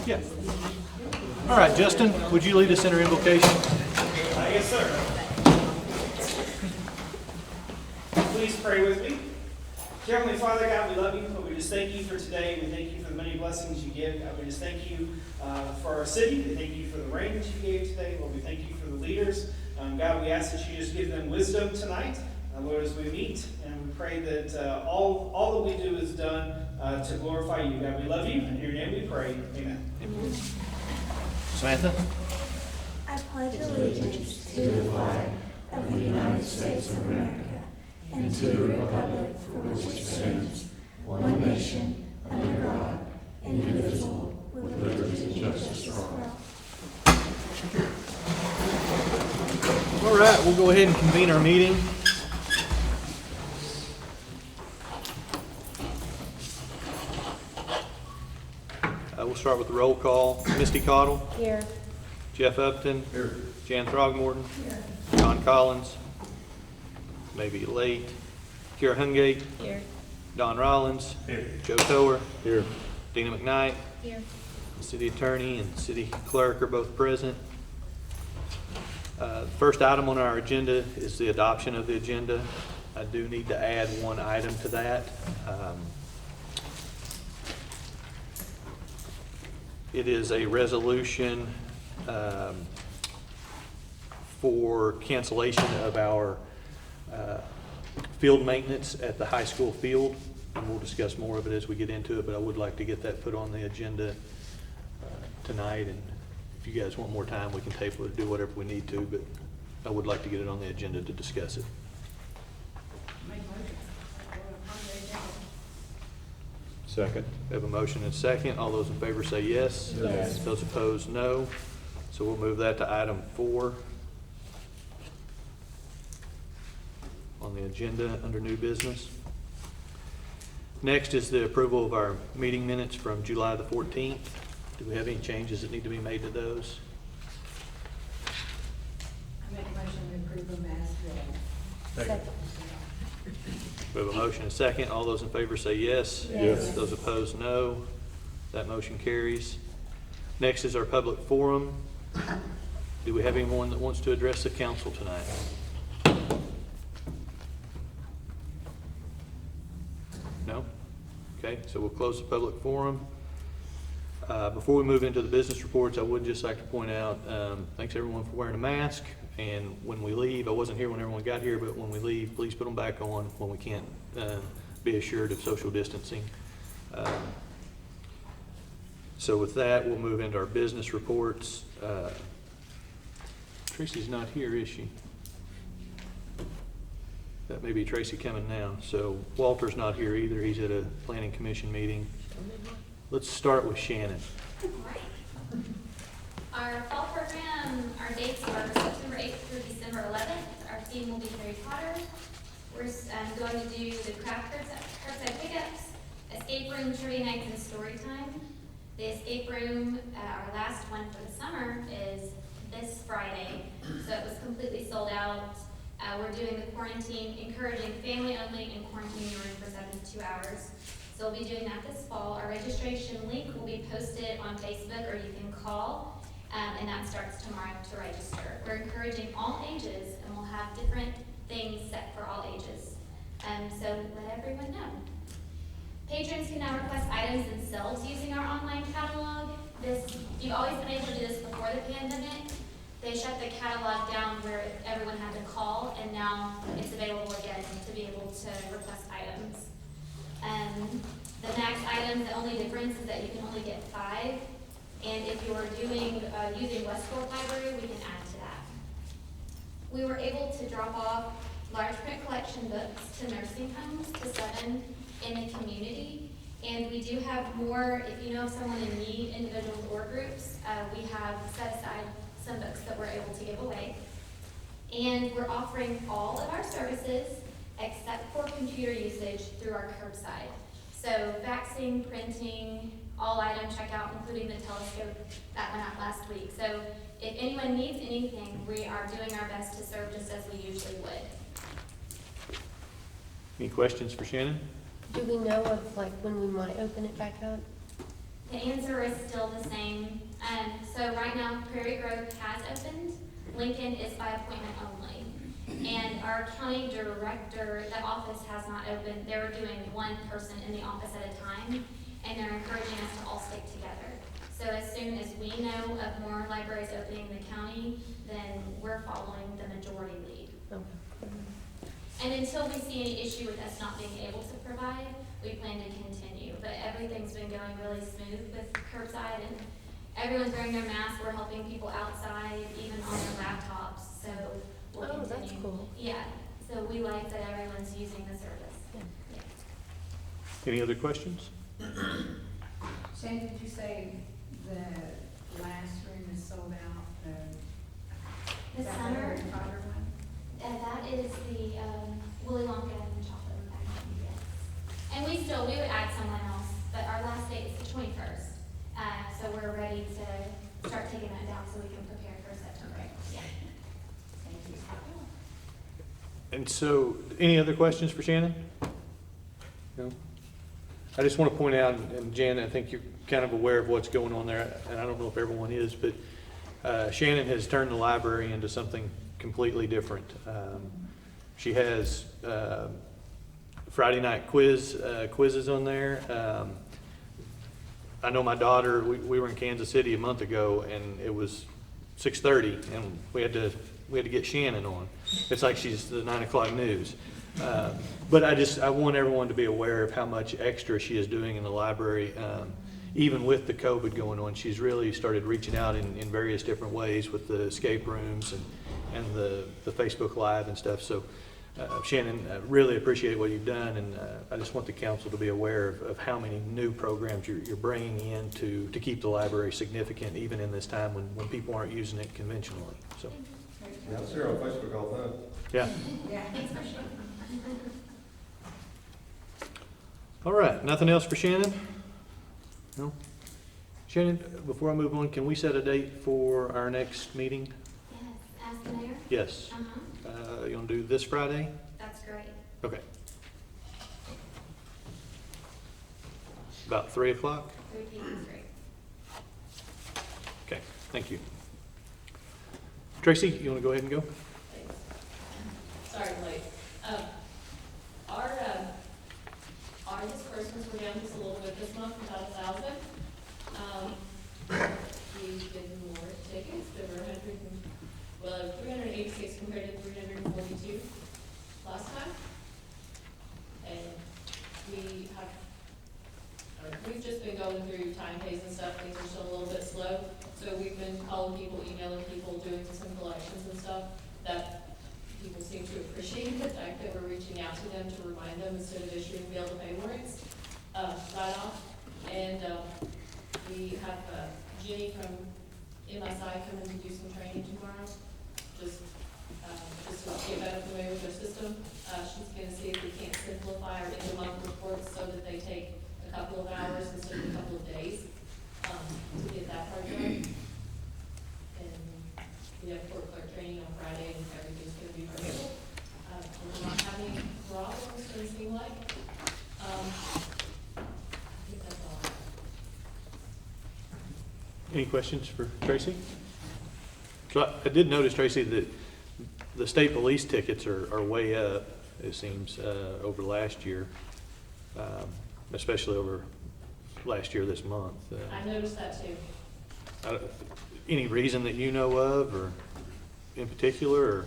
Yeah. All right, Justin, would you lead us in our invocation? Yes, sir. Please pray with me. Dear Heavenly Father, God, we love you, but we just thank you for today. We thank you for the many blessings you give. God, we just thank you for our city. We thank you for the rain that you gave today. Lord, we thank you for the leaders. God, we ask that you just give them wisdom tonight, Lord, as we meet. And we pray that all that we do is done to glorify you. God, we love you. In your name we pray. Amen. Amen. Samantha? I pledge allegiance to the flag of the United States of America and to the republic for which it stands, one nation, under God, indivisible, with liberty and justice for all. All right, we'll go ahead and convene our meeting. We'll start with the roll call. Misty Cottle. Here. Jeff Upton. Here. Jan Throgmorton. Here. John Collins. Maybe late. Kira Hungate. Here. Don Rollins. Here. Joe Tower. Here. Dina McKnight. Here. The city attorney and city clerk are both present. The first item on our agenda is the adoption of the agenda. I do need to add one item to that. It is a resolution for cancellation of our field maintenance at the high school field. And we'll discuss more of it as we get into it, but I would like to get that put on the agenda tonight. And if you guys want more time, we can table it, do whatever we need to, but I would like to get it on the agenda to discuss it. Second. We have a motion and a second. All those in favor say yes. Yes. Those opposed, no. So we'll move that to item 4 on the agenda under new business. Next is the approval of our meeting minutes from July the 14th. Do we have any changes that need to be made to those? I make a motion to approve them as read. Second. We have a motion and a second. All those in favor say yes. Yes. Those opposed, no. That motion carries. Next is our public forum. Do we have anyone that wants to address the council tonight? No? Okay, so we'll close the public forum. Before we move into the business reports, I would just like to point out, thanks everyone for wearing a mask. And when we leave, I wasn't here when everyone got here, but when we leave, please put them back on when we can't be assured of social distancing. So with that, we'll move into our business reports. Tracy's not here, is she? That may be Tracy coming now. So Walter's not here either. He's at a planning commission meeting. Let's start with Shannon. Our fall program, our dates are September 8th through December 11th. Our theme will be Harry Potter. We're going to do the craft curbside pickups, escape room, trivia nights, and story time. The escape room, our last one for the summer, is this Friday, so it was completely sold out. We're doing the quarantine, encouraging family only and quarantining your room for 72 hours. So we'll be doing that this fall. Our registration link will be posted on Facebook, or you can call. And that starts tomorrow to register. We're encouraging all ages, and we'll have different things set for all ages. So let everyone know. Patrons can now request items themselves using our online catalog. You've always been able to do this before the pandemic. They shut the catalog down where everyone had to call, and now it's available again to be able to request items. The max items, the only difference is that you can only get 5. And if you're using Westport Library, we can add to that. We were able to drop off large print collection books to nursing homes, to 7 in the community. And we do have more, if you know of someone in need, individuals or groups, we have set aside some books that we're able to give away. And we're offering all of our services except for computer usage through our curbside. So faxing, printing, all item checkout, including the telescope that went out last week. So if anyone needs anything, we are doing our best to serve just as we usually would. Any questions for Shannon? Do we know of like when we might open it back up? The answer is still the same. So right now, Prairie Grove has opened. Lincoln is by appointment only. And our county director, the office has not opened. They're doing one person in the office at a time, and they're encouraging us to all stick together. So as soon as we know of more libraries opening in the county, then we're following the majority lead. And until we see any issue with us not being able to provide, we plan to continue. But everything's been going really smooth with curbside, and everyone's wearing their masks. We're helping people outside, even on their laptops, so we'll continue. Oh, that's cool. Yeah, so we like that everyone's using the service. Yeah. Any other questions? Shane, did you say the last room is sold out? The is that summer, Harry Potter one? that is the Willy Wonka and Chocolate Factory, yes. And we would add someone else, but our last date is the 21st. So we're ready to start taking that down so we can prepare for September. Yeah. Thank you. And so, any other questions for Shannon? No? I just want to point out, and Jan, I think you're kind of aware of what's going on there, and I don't know if everyone is, but Shannon has turned the library into something completely different. She has Friday night quizzes on there. I know my daughter, we were in Kansas City a month ago, and it was 6:30, and we had to get Shannon on. It's like she's the 9 o'clock news. But I want everyone to be aware of how much extra she is doing in the library. Even with the COVID going on, she's really started reaching out in various different ways with the escape rooms and the Facebook Live and stuff. So Shannon, I really appreciate what you've done, and I just want the council to be aware of how many new programs you're bringing in to keep the library significant, even in this time when people aren't using it conventionally. So, Yeah, I see her on Facebook all the time. yeah. Yeah. Thanks for sharing. All right, nothing else for Shannon? No? Shannon, before I move on, can we set a date for our next meeting? Yes, ask the mayor. Yes. You want to do this Friday? That's great. Okay. About 3 o'clock? 3 p.m. is great. Okay, thank you. Tracy, you want to go ahead and go? Sorry, I'm late. Our disbursements were down just a little bit this month, about 1,000. We did more tickets, there were 386 compared to 342 last time. And we've just been going through time pays and stuff, things are still a little bit slow. So we've been calling people, emailing people, doing some collections and stuff that people seem to appreciate the fact that we're reaching out to them to remind them instead of issuing bill to pay warrants right off. And we have Jenny from MSI coming to do some training tomorrow, just to get better familiar with their system. She's going to see if we can't simplify our end-of-month reports so that they take a couple of hours instead of a couple of days to get that part done. And we have court clerk training on Friday, and everything's going to be virtual. We're not having any problems, doesn't seem like. I think that's all I have. Any questions for Tracy? So I did notice, Tracy, that the state police tickets are way up, it seems, over last year, especially over last year this month. I noticed that too. Any reason that you know of, or in particular, or?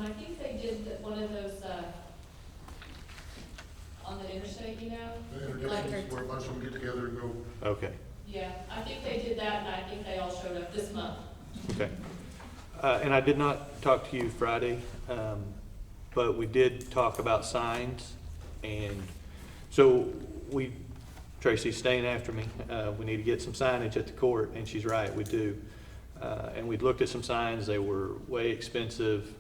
I think they did one of those, on the interstate, you know? The interdictions where a bunch of them get together and go. Okay, Yeah, I think they did that, and I think they all showed up this month. okay. And I did not talk to you Friday, but we did talk about signs, and so Tracy's staying after me. We need to get some signage at the court, and she's right, we do. And we'd looked at some signs, they were way expensive.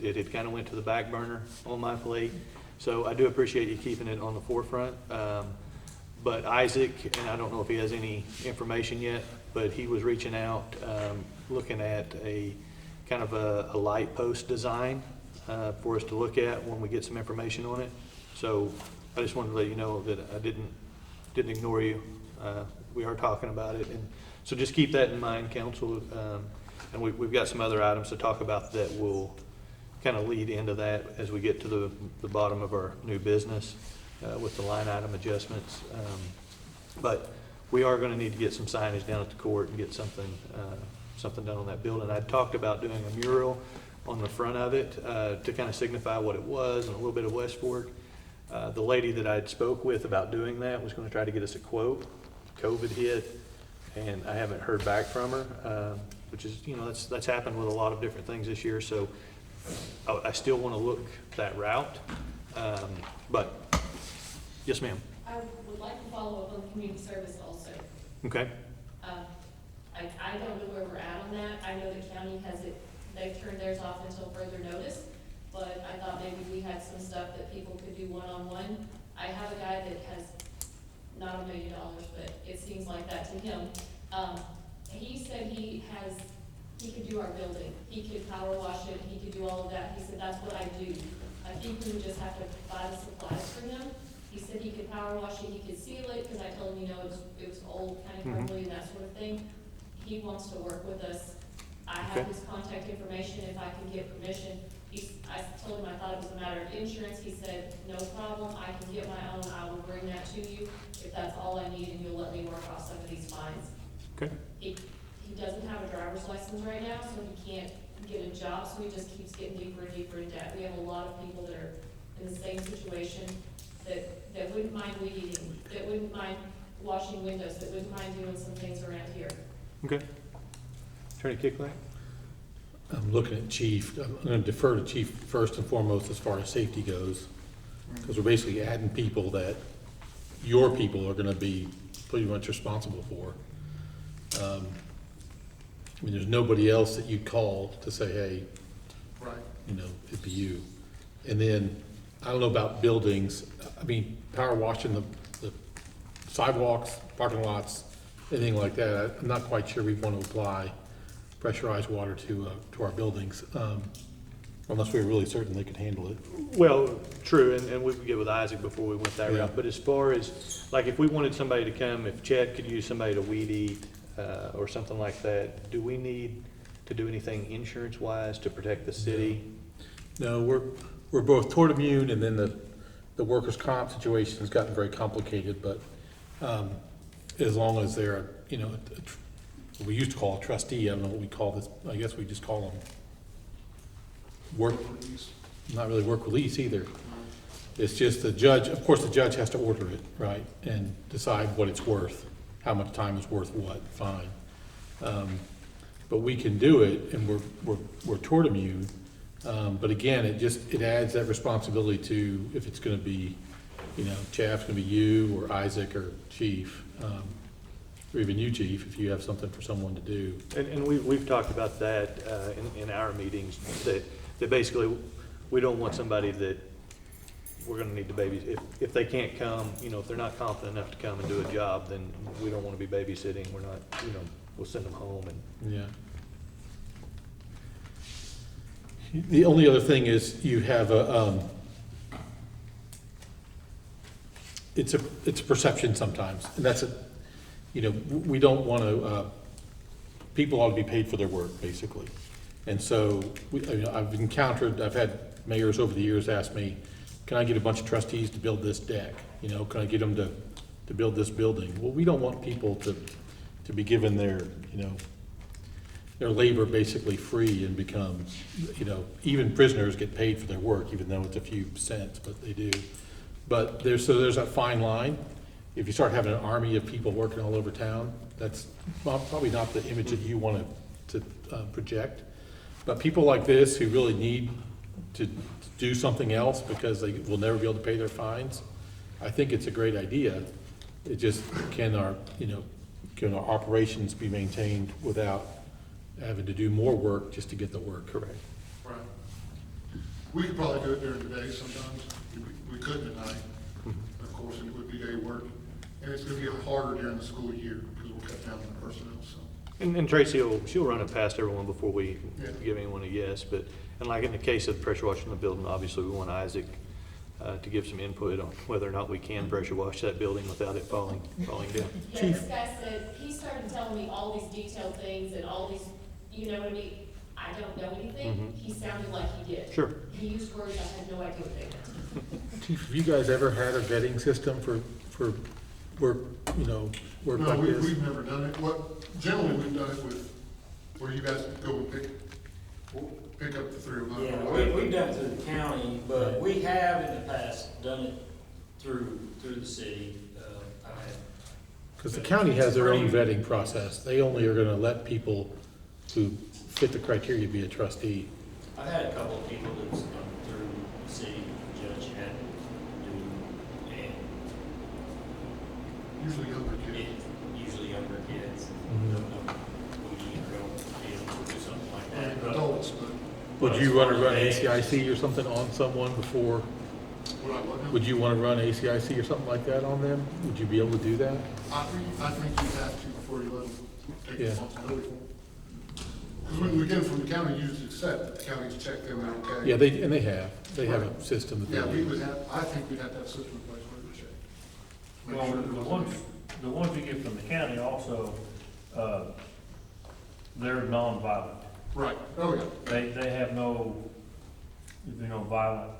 It had kind of went to the back burner on my plate. So I do appreciate you keeping it on the forefront. But Isaac, and I don't know if he has any information yet, but he was reaching out, looking at a kind of a light post design for us to look at when we get some information on it. So I just wanted to let you know that I didn't didn't ignore you. We are talking about it, and so just keep that in mind, council. And we've got some other items to talk about that will kind of lead into that as we get to the bottom of our new business with the line item adjustments. But we are going to need to get some signage down at the court and get something done on that building. I talked about doing a mural on the front of it to kind of signify what it was and a little bit of West Fork. The lady that I'd spoke with about doing that was going to try to get us a quote. COVID hit, and I haven't heard back from her, which is, that's happened with a lot of different things this year. So I still want to look that route. But yes, ma'am. I would like to follow up on community service also. Okay. I don't know where we're at on that. I know the county they've turned theirs off until further notice, but I thought maybe we had some stuff that people could do one-on-one. I have a guy that has not $1 million, but it seems like that to him. He said he could do our building. He could power wash it, he could do all of that. He said, that's what I do. I think we would just have to buy the supplies for him. He said he could power wash it, he could seal it, because I told him, it was old, kind of crumbly and that sort of thing. He wants to work with us. I have Okay. his contact information if I can get permission. I told him I thought it was a matter of insurance. He said, no problem, I can get my own, I will bring that to you if that's all I need, and you'll let me work off some of these fines. Okay. He doesn't have a driver's license right now, so he can't get a job, so he just keeps getting deeper and deeper in debt. We have a lot of people that are in the same situation that wouldn't mind weed eating, that wouldn't mind washing windows, that wouldn't mind doing some things around here. Okay. Attorney Kickback? I'm looking at Chief. I'm going to defer to Chief first and foremost as far as safety goes, because we're basically adding people that your people are going to be pretty much responsible for. I mean, there's nobody else that you'd call to say, hey, Right. it'd be you. And then, I don't know about buildings. I mean, power washing the sidewalks, parking lots, anything like that. I'm not quite sure we want to apply pressurized water to our buildings, unless we were really certain they could handle it. Well, true, and we could get with Isaac before we went that Yeah. route. But as far as, like, if we wanted somebody to come, if Chad could use somebody to weed eat or something like that, do we need to do anything insurance-wise to protect the city? No, we're both tort immune, and then the workers' comp situation has gotten very complicated, but as long as they're, we used to call a trustee, I don't know what we call this, I guess we just call them not really work release either. It's just the judge, of course, the judge has to order it, right, and decide what it's worth, how much time is worth what, fine. But we can do it, and we're tort immune. But again, it adds that responsibility to, if it's gonna be, Chaff's gonna be you, or Isaac, or Chief, or even you, Chief, if you have something for someone to do. And we've talked about that in our meetings, that basically, we don't want somebody that we're gonna need to babysit. If they can't come, if they're not confident enough to come and do a job, then we don't wanna be babysitting. We're not, we'll send them home and. Yeah. The only other thing is you have it's a perception sometimes, and that's we don't want to, people ought to be paid for their work, basically. And so I've had mayors over the years ask me, can I get a bunch of trustees to build this deck? Can I get them to build this building? Well, we don't want people to be given their labor basically free and become, even prisoners get paid for their work, even though it's a few cents, but they do. But there's that fine line. If you start having an army of people working all over town, that's probably not the image that you want to project. But people like this who really need to do something else because they will never be able to pay their fines, I think it's a great idea. It just, can our operations be maintained without having to do more work just to get the work? Correct. Right. We could probably do it during the day sometimes. We couldn't at night. Of course, it would be day work. And it's gonna get harder during the school year because we'll cut down on the personnel, so. And Tracy she'll run it past everyone before we Yeah. give anyone a yes, and like in the case of pressure washing the building, obviously we want Isaac to give some input on whether or not we can pressure wash that building without it falling down. Yeah, this guy said, he started telling me all these detailed things and all these, you know what I mean? I don't know anything. Mhm. He sounded like he did. Sure. He used words I had no idea what they meant. Chief, have you guys ever had a vetting system for work, work No, like this? we've never done it. Generally, we've done it with, where you guys go and pick up the 309. Yeah, we've done it through the county, but we have in the past done it through the city. I had Because the county has their own vetting process. They only are gonna let people who fit the criteria be a trustee. I've had a couple of people that's come through the city, judge had to do, and Usually younger kids. usually younger kids. Mhm. Don't know, we don't be able to do something like I that. mean, adults, but Would you wanna run ACIC or something on someone before, what I want. would you wanna run ACIC or something like that on them? Would you be able to do that? I think you have to before you let them take Yeah. responsibility for it. Because when we get them from the county, you just accept that the county's checked them, they're okay. Yeah, they have a system that Yeah, they we use. would have, I think we'd have to have a system in place where we check. Make Well, sure there wasn't the ones you get from the county also, they're nonviolent. any- Right, oh, yeah. They have no, violent,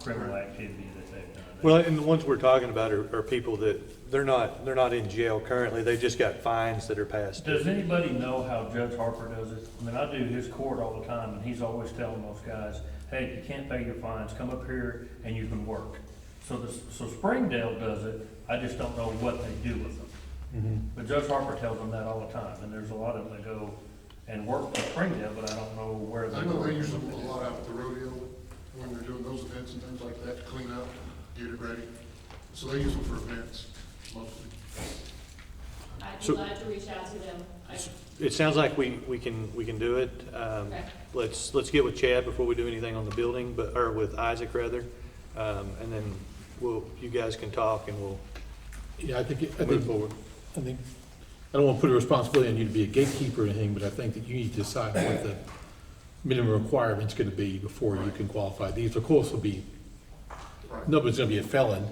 criminal activity that they've done. Well, and the ones we're talking about are people that, they're not in jail currently, they've just got fines that are passed. Does anybody know how Judge Harper does it? I mean, I do his court all the time, and he's always telling those guys, hey, you can't pay your fines, come up here and you can work. So Springdale does it, I just don't know what they do with them. Mhm. But Judge Harper tells them that all the time, and there's a lot of them that go and work for Springdale, but I don't know where they I know work. they use them a lot out at the rodeo when they're doing those events and things like that, to clean up, get it ready. So they use them for events mostly. I'd be So- glad to reach out to them. It sounds like we can do it. Okay. Let's get with Chad before we do anything on the building, or with Isaac rather. And then you guys can talk and we'll Yeah, I think, move forward. I don't want to put a responsibility on you to be a gatekeeper or anything, but I think that you need to decide what the minimum requirement's gonna be before you can qualify. These, of course, will be, Right. nobody's gonna be a felon,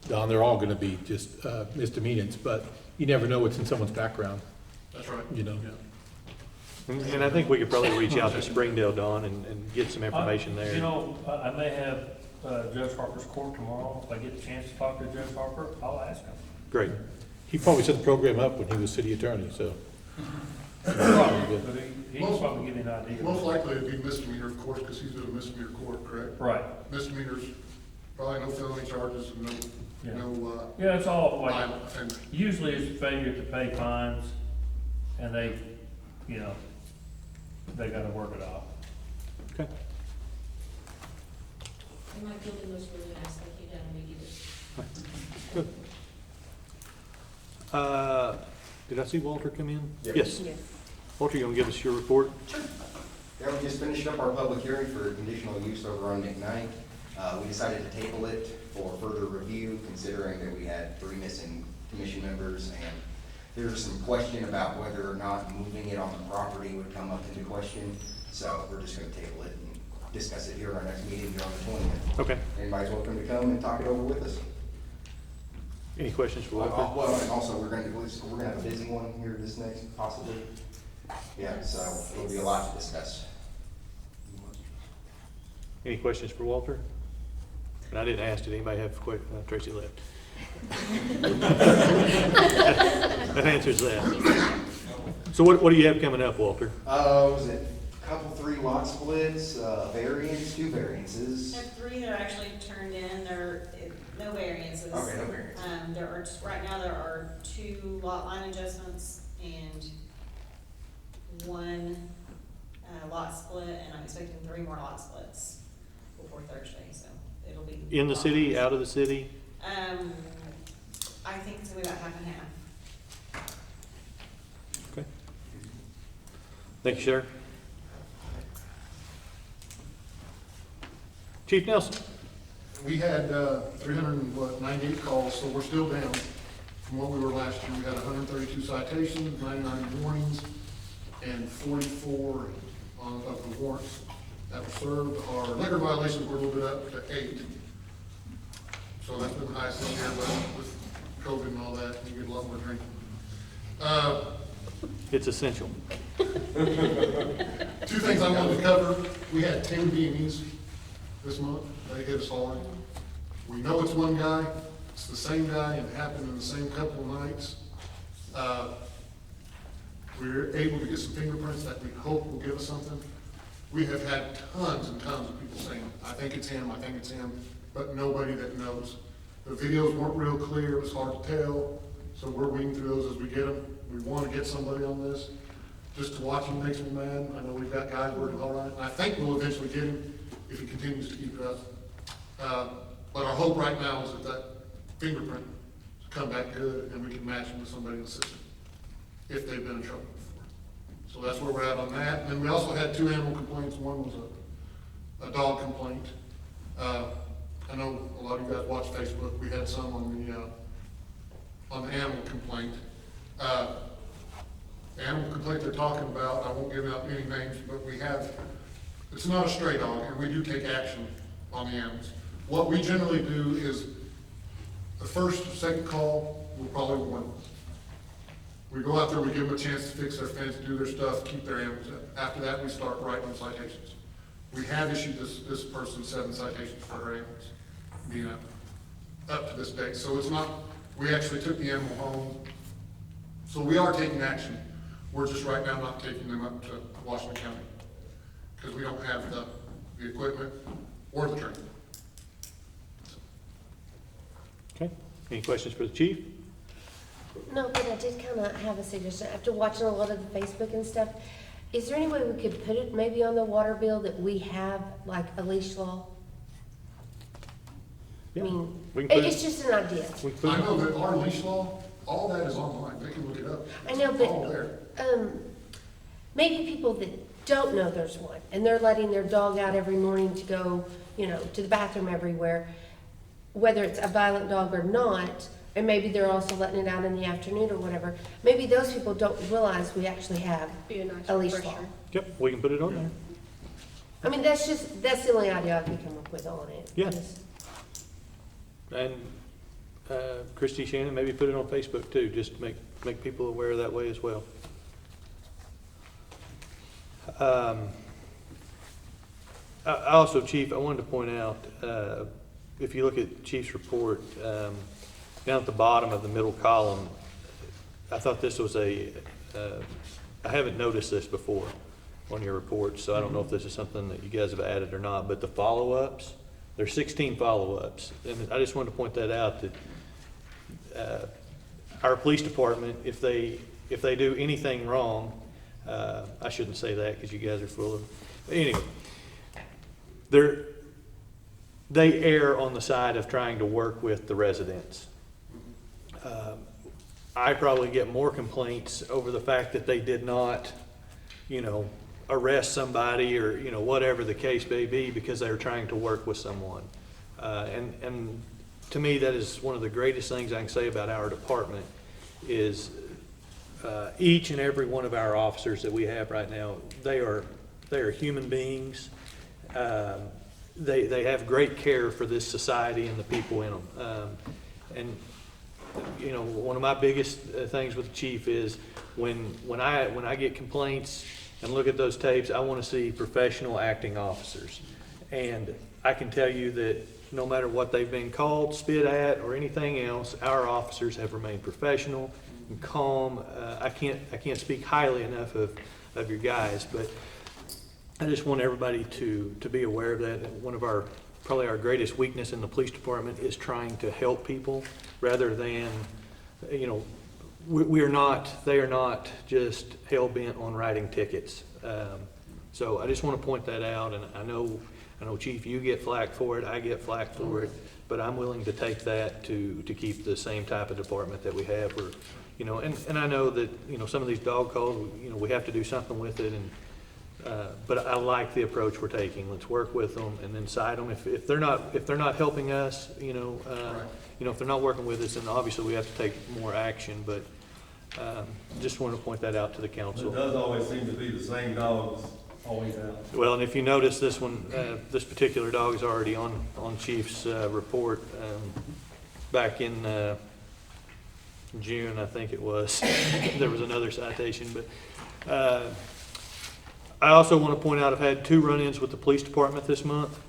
Don, they're all gonna be just misdemeanors, but you never know what's in someone's background, That's right. you know? Yeah. And I think we could probably reach out to Springdale, Don, and get some information there. I may have Judge Harper's court tomorrow. If I get a chance to talk to Judge Harper, I'll ask him. Great. He probably set the program up when he was city attorney, so. Probably, but he can probably give me an idea. Most likely it'd be misdemeanor, of course, because he's in a misdemeanor court, correct? Right, Misdemeanors, probably no felony charges, and Yeah. no yeah, it's all like, violent offender. usually it's failure to pay fines, and they gotta work it off. Okay. And my building looks really nice, thank you, down in Mead. Good. Did I see Walter come in? Yes. Walter, you gonna give us your report? Yeah, we just finished up our public hearing for conditional use over on McKnight. We decided to table it for further review, considering that we had 3 missing commission members, and there was some question about whether or not moving it on the property would come up into question. So we're just gonna table it and discuss it here at our next meeting here on the 20th. Okay. Anybody's welcome to come and talk it over with us. Any questions for Walter? Well, and also, we're gonna have a busy one here this next, possibly. Yeah, so there'll be a lot to discuss. Any questions for Walter? And I didn't ask, did anybody have questions? Tracy left. That answers that. So what do you have coming up, Walter? Was it a couple, 3 lot splits, variance, 2 variances? There are 3 that are actually turned in, no variances. Okay, no variance. Right now, there are 2 lot line adjustments and 1 lot split, and I'm expecting 3 more lot splits before Thursday, so it'll be. In the city, out of the city? I think it's gonna be about half and half. Okay. Thank you, sir. Chief Nelson? We had 398 calls, so we're still down from what we were last year. We had 132 citations, 99 warnings, and 44 of the warrants have served. Our liquor violations were a little bit up to 8. So that's been the highest this year, but with COVID and all that, you get a lot more drinking. It's essential. 2 things I wanted to cover. We had 10 BMEs this month. They hit us hard. We know it's one guy. It's the same guy, and it happened in the same couple of nights. We were able to get some fingerprints that we hope will give us something. We have had tons and tons of people saying, I think it's him, but nobody that knows. The videos weren't real clear, it was hard to tell, so we're weeding through those as we get them. We want to get somebody on this. Just to watch him makes me mad. I know we've got guys working hard on it, and I think we'll eventually get him if he continues to keep it up. But our hope right now is that fingerprint will come back good, and we can match him with somebody in the system, if they've been in trouble before. So that's where we're at on that. And we also had 2 animal complaints. One was a dog complaint. I know a lot of you guys watch Facebook. We had some on the animal complaint. The animal complaint they're talking about, I won't give out any names, but it's not a stray dog, and we do take action on the animals. What we generally do is, the first, second call, we'll probably warn them. We go out there, we give them a chance to fix their fence, do their stuff, keep their animals up. After that, we start writing them citations. We have issued this person 7 citations for her animals being up to this date. So it's not, we actually took the animal home. So we are taking action. We're just right now not taking them up to Washington County because we don't have the equipment or the training. Okay, any questions for the chief? No, but I did kind of have a suggestion. After watching a lot of the Facebook and stuff, is there any way we could put it maybe on the water bill that we have like a leash law? Yeah, I mean, we can put it's just an idea. I know that our leash law, all that is online. They can look it up. I know, It's all there. but maybe people that don't know there's one and they're letting their dog out every morning to go, to the bathroom everywhere, whether it's a violent dog or not, and maybe they're also letting it out in the afternoon or whatever. Maybe those people don't realize we actually have a leash law. Yep, we can put it on there. I mean, that's the only idea I could come up with on it. Yeah. And Christy, Shannon, maybe put it on Facebook too, just to make people aware that way as well. Also, Chief, I wanted to point out, if you look at Chief's report, down at the bottom of the middle column, I thought this was I haven't noticed this before on your report, so I don't know if this is something that you guys have added or not, but the follow-ups, there's 16 follow-ups. And I just wanted to point that out, that our police department, if they do anything wrong, I shouldn't say that because you guys are full of, anyway, they err on the side of trying to work with the residents. I probably get more complaints over the fact that they did not, arrest somebody or, whatever the case may be, because they were trying to work with someone. And to me, that is one of the greatest things I can say about our department is each and every one of our officers that we have right now, they are human beings. They have great care for this society and the people in them. And one of my biggest things with the chief is when I get complaints and look at those tapes, I want to see professional acting officers. And I can tell you that no matter what they've been called, spit at, or anything else, our officers have remained professional and calm. I can't speak highly enough of your guys, but I just want everybody to be aware of that. One of probably our greatest weakness in the police department is trying to help people rather than, they are not just hell-bent on writing tickets. So I just want to point that out, and I know, Chief, you get flack for it, I get flack for it, but I'm willing to take that to keep the same type of department that we have where, and I know that, some of these dog calls, we have to do something with it, but I like the approach we're taking. Let's work with them and then cite them. If they're not helping us, if they're not working with us, then obviously we have to take more action, but just want to point that out to the council. It does always seem to be the same dogs Always out. Well, and if you notice, this one, this particular dog is already on Chief's report. Back in June, I think it was, there was another citation. But I also want to point out, I've had 2 run-ins with the police department this month.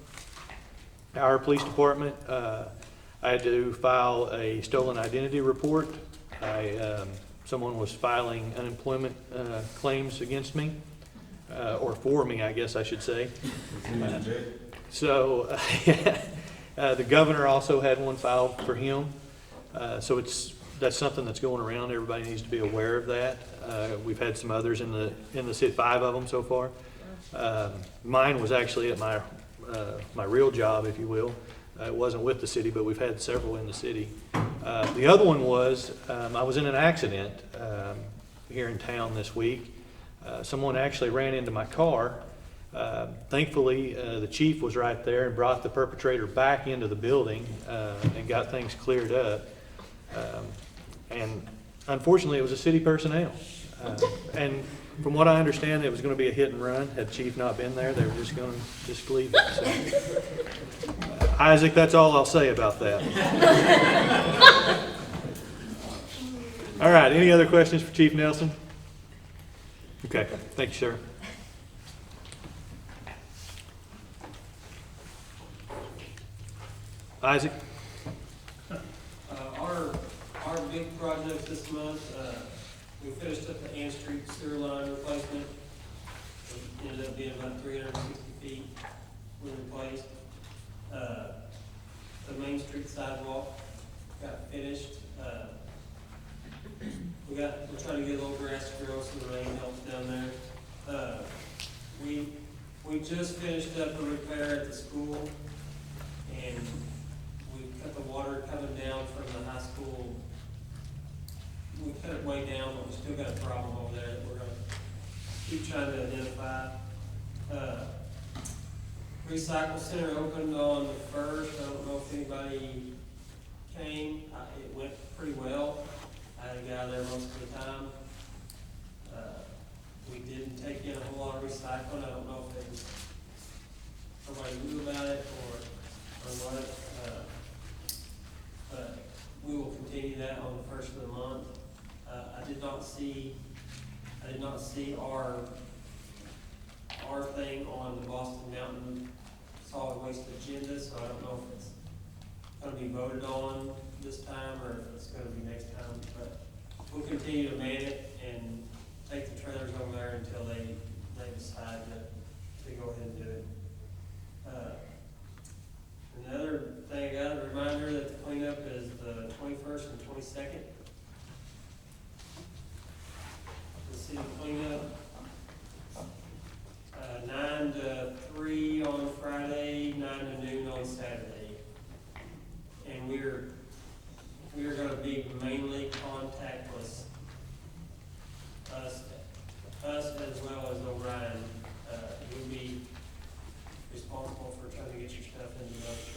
Our police department, I had to file a stolen identity report. Someone was filing unemployment claims against me. Or for me, I guess I should say. So the governor also had one filed for him. So that's something that's going around. Everybody needs to be aware of that. We've had some others in the city, 5 of them so far. Mine was actually at my real job, if you will. It wasn't with the city, but we've had several in the city. The other one was, I was in an accident here in town this week. Someone actually ran into my car. Thankfully, the chief was right there and brought the perpetrator back into the building and got things cleared up. And unfortunately, it was a city personnel. And from what I understand, it was going to be a hit and run. Had the chief not been there, they were just going to just leave it. So, Isaac, that's all I'll say about that. All right, any other questions for Chief Nelson? Okay, thank you, sir. Isaac? Our big projects this month, we finished up the Ann Street sewer line replacement. It ended up being about 360 feet when replaced. The Main Street sidewalk got finished. We're trying to get a little grass to grow so the rain helps down there. We just finished up a repair at the school, and we cut the water coming down from the high school. We cut it way down, but we still got a problem over there that we're gonna keep trying to identify. Recycle center opened on the 1st. I don't know if anybody came. It went pretty well. I had a guy there most of the time. We didn't take in a whole lot of recycling. I don't know if somebody knew about it or what. But we will continue that on the 1st of the month. I did not see our thing on the Boston Mountain solid waste agenda, so I don't know if it's going to be voted on this time or if it's going to be next time. But we'll continue to man it and take the trailers over there until they decide to go ahead and do it. Another thing, I got a reminder that the cleanup is the 21st and 22nd. The city cleanup, 9 to 3 on Friday, 9 to noon on Saturday. And we're going to be mainly contactless. Us as well as Orion. You'll be responsible for trying to get your stuff in the dumpster.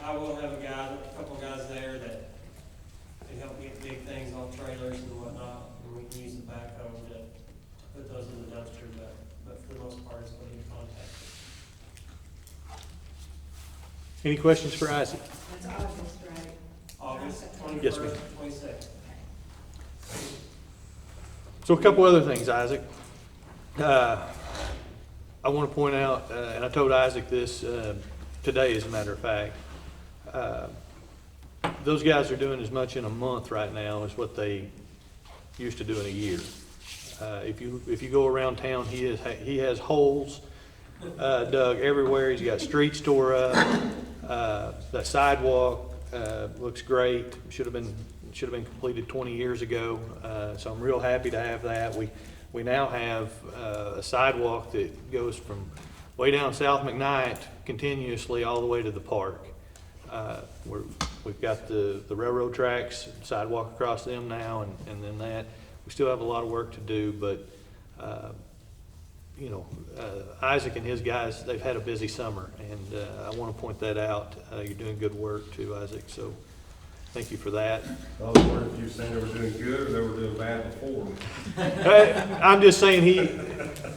I will have a couple guys there that can help get big things off trailers and whatnot, and we can use the backhoe to put those in the dumpster, but for the most part, it's going to be contactless. Any questions for Isaac? That's August, right? August Yes, ma'am. 21st, 22nd. So a couple other things, Isaac. I want to point out, and I told Isaac this today, as a matter of fact, those guys are doing as much in a month right now as what they used to do in a year. If you go around town, he has holes dug everywhere. He's got streets tore up. That sidewalk looks great. Should have been completed 20 years ago. So I'm real happy to have that. We now have a sidewalk that goes from way down South McKnight continuously all the way to the park. We've got the railroad tracks, sidewalk across them now, and then that. We still have a lot of work to do, but Isaac and his guys, they've had a busy summer, and I want to point that out. You're doing good work too, Isaac, so thank you for that. I was wondering if you were saying they were doing good or they were doing bad before. I'm just saying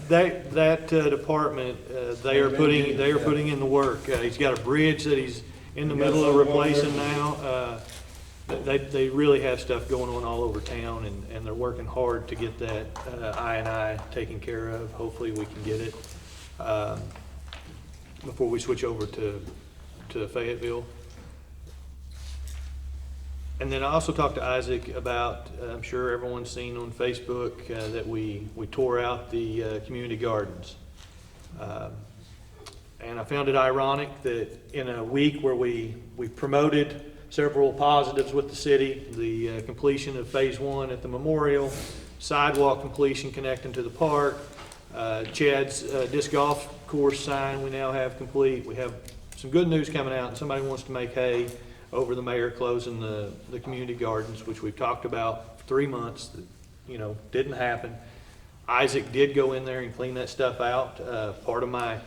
that department, they are putting in the work. He's got a bridge that he's in the middle of replacing now. They really have stuff going on all over town, and they're working hard to get that I taken care of. Hopefully we can get it before we switch over to Fayetteville. And then I also talked to Isaac about, I'm sure everyone's seen on Facebook, that we tore out the community gardens. And I found it ironic that in a week where we promoted several positives with the city, the completion of phase 1 at the memorial, sidewalk completion connecting to the park, Chad's disc golf course sign we now have complete. We have some good news coming out, and somebody wants to make hay over the mayor closing the community gardens, which we've talked about for 3 months, that, didn't happen. Isaac did go in there and clean that stuff out. Part of my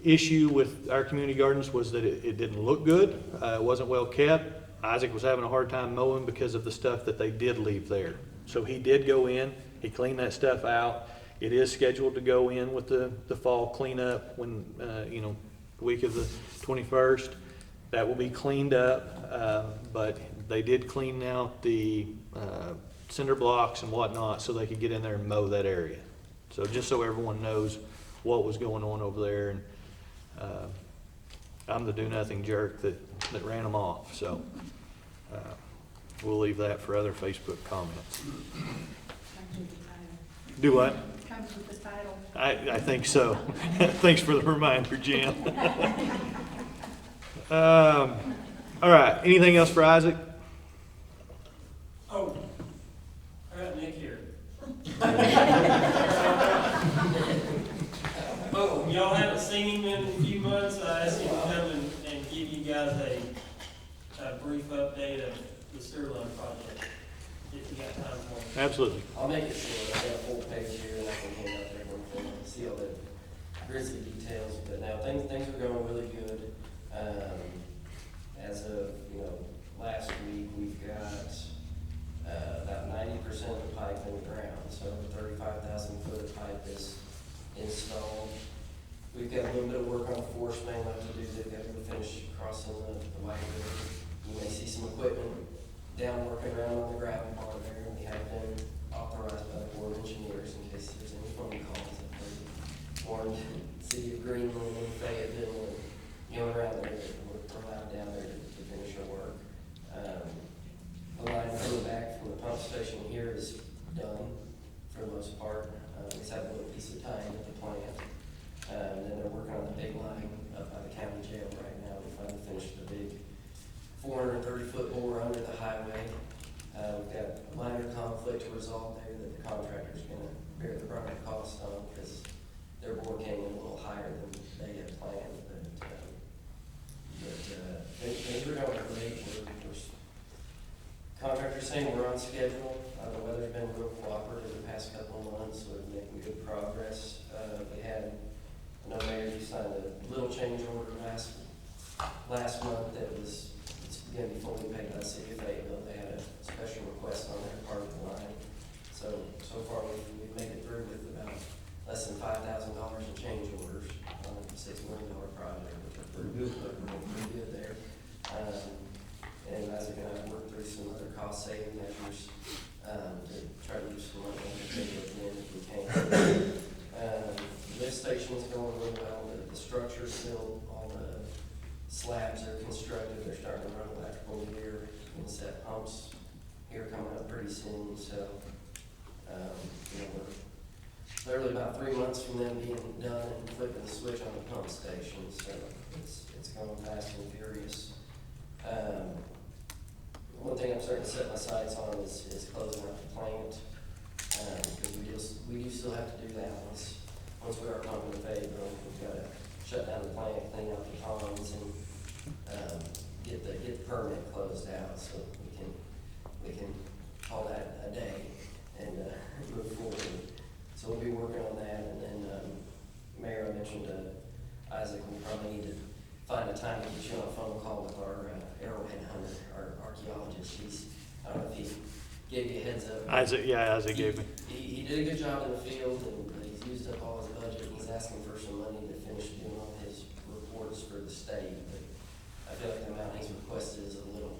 issue with our community gardens was that it didn't look good. It wasn't well kept. Isaac was having a hard time mowing because of the stuff that they did leave there. So he did go in, he cleaned that stuff out. It is scheduled to go in with the fall cleanup when, the week of the 21st. That will be cleaned up, but they did clean out the cinder blocks and whatnot so they could get in there and mow that area. So just so everyone knows what was going on over there, and I'm the do-nothing jerk that ran them off. So we'll leave that for other Facebook comments. Do what? Comes with the title. I think so. Thanks for the reminder, Jim. All right, anything else for Isaac? Oh, I got Nick here. Oh, y'all haven't seen him in a few months. I asked him to come and give you guys a brief update of the sewer line project, if you got time for it. Absolutely. I'll make it short. I've got a full page here and I can hand out everyone and see all the grisly details. But now things are going really good. As of, last week, we've got about 90% of the pipe in the ground. So 35,000 foot of pipe is installed. We've got a little bit of work on the force main left to do. They've got to finish crossing the White River. You may see some equipment down working around on the gravel part there. We have been authorized by the Board of Engineers in case there's any phone calls that they warned City of Greenland and Fayetteville and around there that we're allowed down there to finish our work. The line coming back from the pump station here is done for the most part. We just have a little piece of time at the plant. And then they're working on the big line up by the county jail right now. We finally finished the big 430-foot bore under the highway. We've got a minor conflict to resolve there that the contractor's going to bear the brunt of the cost on because their bore came in a little higher than they had planned. Things are going great. Contractor's saying we're on schedule. The weather's been real cooperative the past couple of months, so we're making good progress. We had, I know Mayor, you signed a little change order last month that it's going to be fully paid by the City of Fayetteville. They had a special request on their part of the line. So far we've made it through with about less than $5,000 in change orders on a $6 million project, which are pretty good, but we're pretty good there. And Isaac and I worked through some other cost-saving measures to try to use some money on the table at the end if we can. The lift station is going really well. The structure's built, all the slabs are constructed. They're starting to run electrical gear and set pumps here coming up pretty soon. So, we're literally about 3 months from them being done and flipping the switch on the pump station. So it's going fast and furious. One thing I'm starting to set my sights on is closing out the plant, because we do still have to do that once we are pumping the Fayetteville. We've got to shut down the plant, clean out the ponds, and get the permit closed out so we can call that a day and move forward. So we'll be working on that, and then Mayor, I mentioned Isaac, we probably need to find a time to get you on a phone call with our arrowhead hunter, our archaeologist. I don't know if he gave you a heads up. Isaac gave me. He did a good job in the field, and he's used up all his budget, he's asking for some money to finish doing all his reports for the state, but I feel like the amount he's requested is a little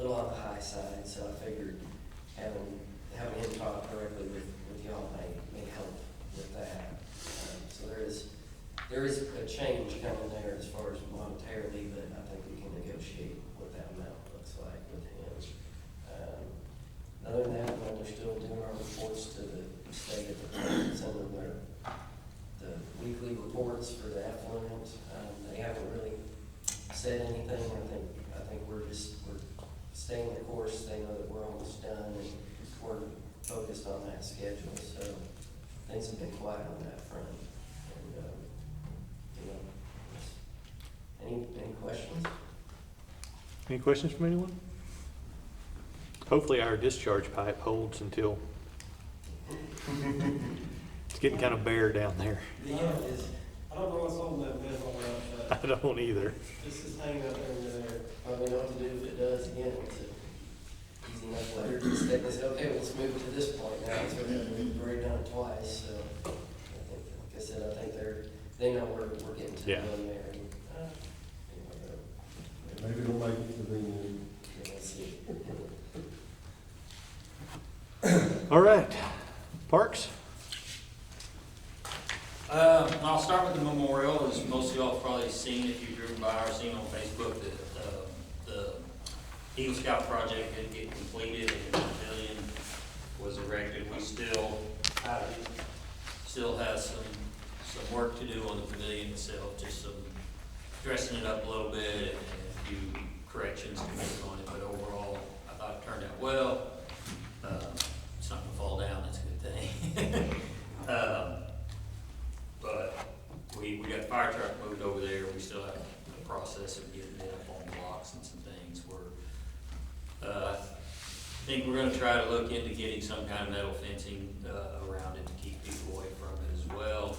on the high side, so I figured having him talk directly with y'all may help with that. So there is a change coming there as far as monetarily, but I think we can negotiate what that amount looks like with him. Other than that, when they're still doing our reports to the state at the time, sending the weekly reports for the effluent, they haven't really said anything. I think we're staying the course. They know that we're almost done, and we're focused on that schedule. So things have been quiet on that front. And any questions? Any questions from anyone? Hopefully our discharge pipe holds until, it's getting kind of bare down there. Yeah, I don't know what's holding that metal up, I don't either. this is hanging up there and there. I don't know what to do if it does again. It's easy enough later to say, okay, let's move to this point now. So we've already done it twice. So I think, like I said, I think they know we're getting to Yeah. the end there. Maybe it'll make it to the end. Let's see. All right, Parks? I'll start with the memorial. As most of y'all have probably seen, if you've driven by or seen on Facebook, that the Eagle Scout project did get completed and the pavilion was erected. We still have some work to do on the pavilion itself, just some dressing it up a little bit and a few corrections to make on it. But overall, I thought it turned out well. It's not gonna fall down, that's a good thing. But we got the fire truck moved over there. We still have the process of getting it up on blocks and some things. I think we're gonna try to look into getting some kind of metal fencing around it to keep people away from it as well.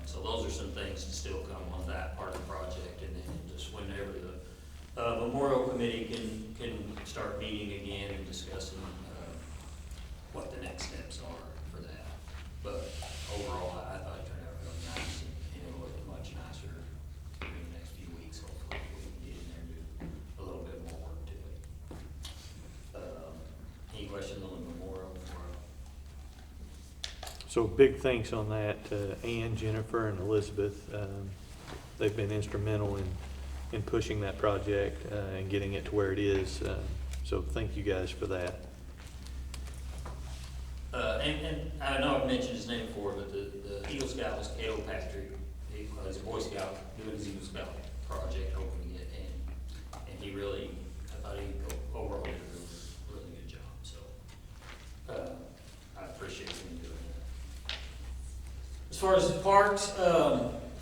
So those are some things to still come on that part of the project, and then just whenever the Memorial Committee can start meeting again and discussing what the next steps are for that. But overall, I thought it turned out really nice, and it'll look much nicer in the next few weeks. Hopefully, we can get in there and do a little bit more work to it. Any questions on the memorial before? So big thanks on that to Ann, Jennifer, and Elizabeth. They've been instrumental in pushing that project and getting it to where it is. So thank you guys for that. And I know I've mentioned his name before, but the Eagle Scout was Caleb Patrick. He's a Boy Scout doing his Eagle Scout project, hoping to get in. And he really, I thought he overall did a really good job. So I appreciate him doing that. As far as the parks,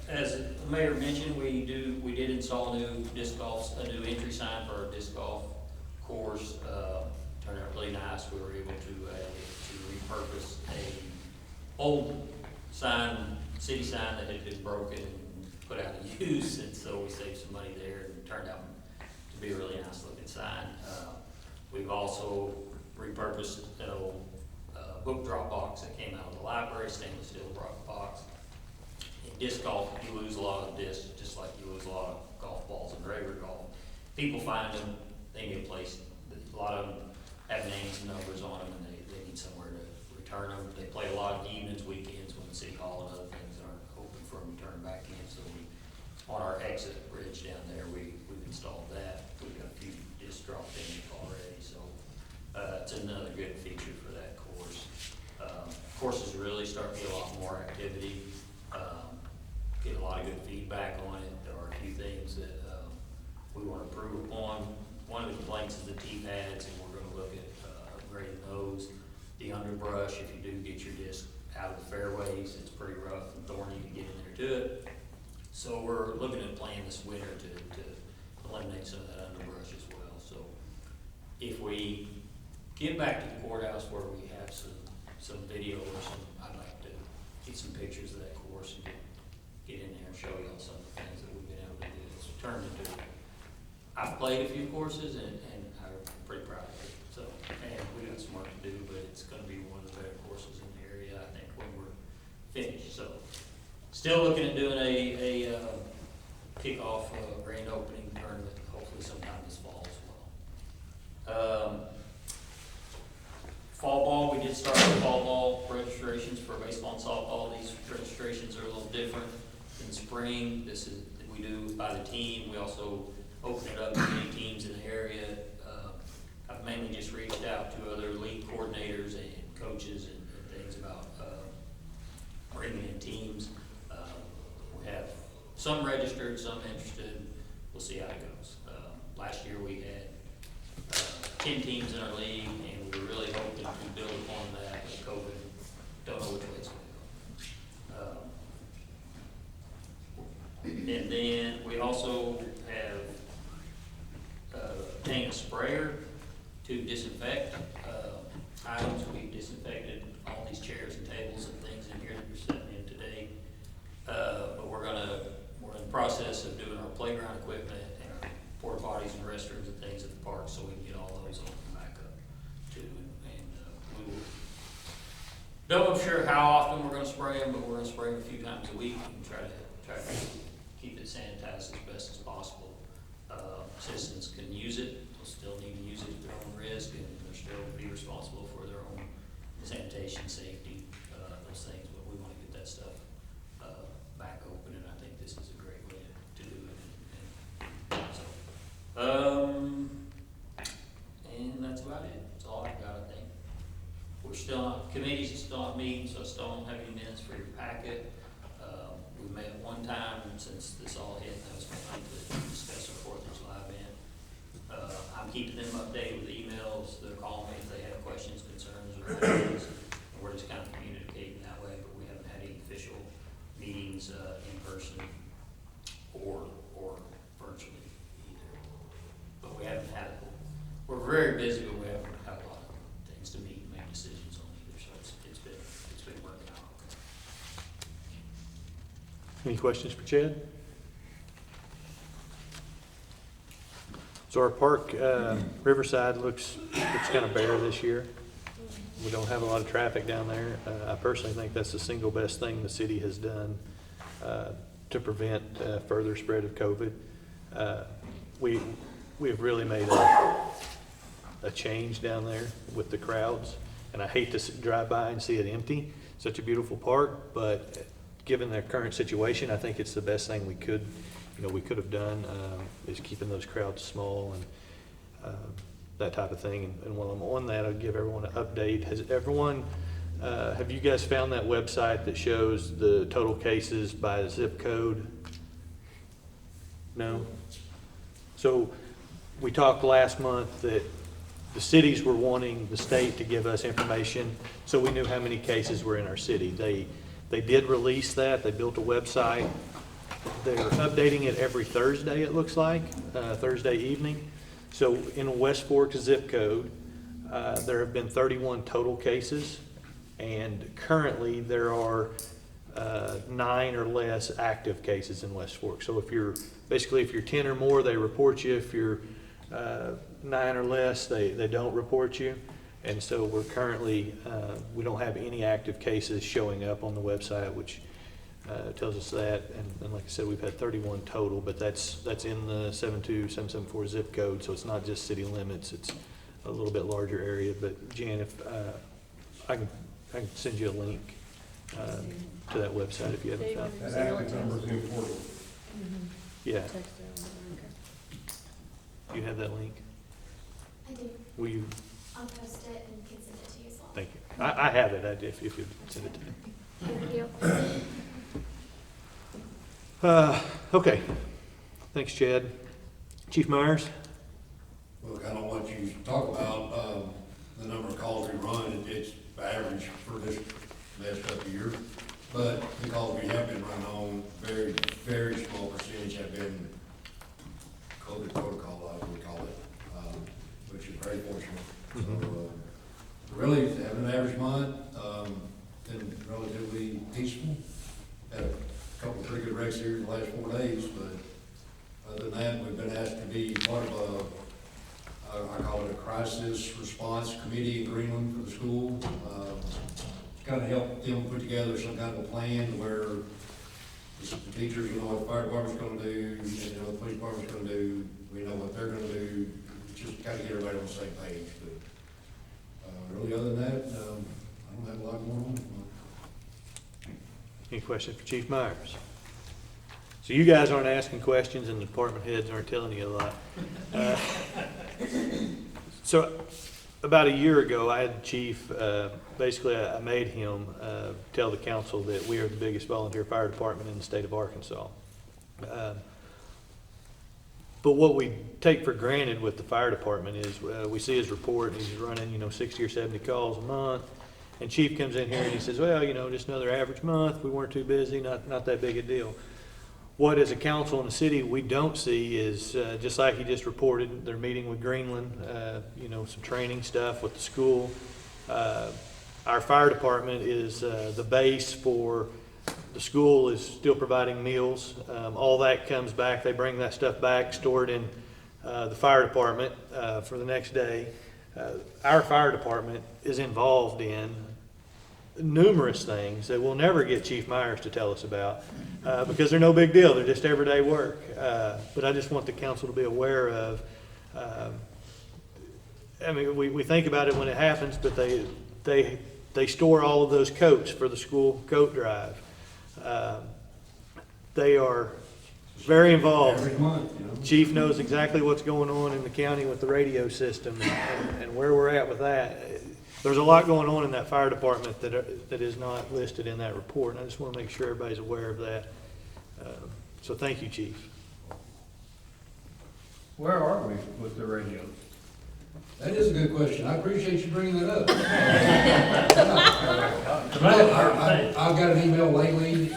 as the mayor mentioned, we did install a new entry sign for our disc golf course. Turned out really nice. We were able to repurpose a old sign, city sign that had been broken and put out of use, and so we saved some money there, and it turned out to be a really nice looking sign. We've also repurposed an old book drop box that came out of the library, stainless steel drop box. In disc golf, you lose a lot of discs, just like you lose a lot of golf balls in regular golf. People find them, they get placed. A lot of them have names and numbers on them, and they need somewhere to return them. They play a lot of evenings, weekends when the city hall and other things aren't open for them to turn back in. So on our exit bridge down there, we've installed that. We've got a few discs dropped in already, so it's another good feature for that course. Courses really starting to get a lot more activity. Get a lot of good feedback on it. There are a few things that we want to improve upon. One of the complaints is the T-pads, and we're going to look at upgrading those. The underbrush, if you do get your disc out of the fairways, it's pretty rough and thorny to get in there to it. So we're looking at playing this winter to eliminate some of that underbrush as well. So if we get back to the courthouse where we have some video or I'd like to get some pictures of that course and get in there and show y'all some of the things that we've been able to do. It's turned into, I've played a few courses and I'm pretty proud of it. So, and we got some work to do, but it's gonna be one of the better courses in the area. I think when we're finish, so. Still looking at doing a kickoff, grand opening tournament, hopefully sometime this fall as well. Fall ball, we did start with fall ball registrations for baseball and softball. These registrations are a little different than spring. This is, we do by the team. We also open it up to many teams in the area. I've mainly just reached out to other league coordinators and coaches and things about bringing in teams. We have some registered, some interested. We'll see how it goes. Last year we had 10 teams in our league, and we were really hoping to build upon that with COVID. Don't know which way it's going to go. And then we also have obtained a sprayer to disinfect items. We've disinfected all these chairs and tables and things in here that we're sitting in today. But we're in the process of doing our playground equipment and our porta potties and restrooms and things at the park, so we can get all those open back up too. And we will. Don't know sure how often we're going to spray them, but we're going to spray them a few times a week and try to keep it sanitized as best as possible. Citizens can use it. They'll still need to use it at their own risk, and they'll still be responsible for their own sanitation, safety, those things. But we want to get that stuff back open, and I think this is a great way to do it. And that's about it. That's all I've got, I think. We're still not, committees are still not meeting, so I still don't have any minutes for your packet. We met one time since this all hit. That was my time to discuss our 4th of July event. I'm keeping them updated with emails. They're calling me if they have questions, concerns, or ideas. And we're just kind of communicating that way, but we haven't had any official meetings in person or virtually either. But we haven't had, we're very busy, but we haven't had a lot of things to meet and make decisions on either, so it's been working out. Any questions for Chad? So our park, Riverside looks kind of bare this year. We don't have a lot of traffic down there. I personally think that's the single best thing the city has done to prevent further spread of COVID. We've really made a change down there with the crowds, and I hate to drive by and see it empty. Such a beautiful park, but given the current situation, I think it's the best thing we could have done, is keeping those crowds small and that type of thing. And while I'm on that, I'll give everyone an update. Have you guys found that website that shows the total cases by zip code? No? So we talked last month that the cities were wanting the state to give us information so we knew how many cases were in our city. They did release that. They built a website. They're updating it every Thursday, it looks like, Thursday evening. So in West Fork zip code, there have been 31 total cases, and currently there are 9 or less active cases in West Fork. So if you're 10 or more, they report you. If you're 9 or less, they don't report you. And so we're currently, we don't have any active cases showing up on the website, which tells us that. And like I said, we've had 31 total, but that's in the 72774 zip code, so it's not just city limits. It's a little bit larger area. But Jan, if I can send you a link to that website if you haven't found it. That active number is important. Yeah. Do you have that link? I do. Will you? I'll post it and can send it to you as well. Thank you. I have it, if you send it to me. Thank you. Okay. Thanks, Chad. Chief Myers? Look, I don't want you to talk about the number of calls we run. It's average for this last couple of years. But the calls we have been running on, very, very small percentage have been COVID protocol, I would call it, which is very fortunate. So, really, having an average month, been relatively peaceful. Had a couple of pretty good wrecks here in the last 4 days, but other than that, we've been asked to be part of I call it a crisis response committee in Greenland for the school. kind of help them put together some kind of a plan where the teachers know what the fire department's gonna do, and you know what the police department's gonna do, we know what they're gonna do, just kind of get everybody on the same page. But really, other than that, I don't have a lot more on. Any questions for Chief Myers? So you guys aren't asking questions and the department heads aren't telling you a lot. So about a year ago, I had the chief, basically I made him tell the council that we are the biggest volunteer fire department in the state of Arkansas. But what we take for granted with the fire department is we see his report and he's running, 60 or 70 calls a month. And chief comes in here and he says, well, just another average month. We weren't too busy, not that big a deal. What as a council in the city we don't see is, just like he just reported, they're meeting with Greenland, some training stuff with the school. Our fire department is the base for, the school is still providing meals. All that comes back, they bring that stuff back, store it in the fire department for the next day. Our fire department is involved in numerous things that we'll never get Chief Myers to tell us about because they're no big deal. They're just everyday work. But I just want the council to be aware of, we think about it when it happens, but they store all of those coats for the school coat drive. They are very involved. Every month, Chief knows exactly what's going on in the county with the radio system and where we're at with that. There's a lot going on in that fire department that is not listed in that report, and I just want to make sure everybody's aware of that. So thank you, Chief. Where are we with the radios? That is a good question. I appreciate you bringing that up. I've got an email lately.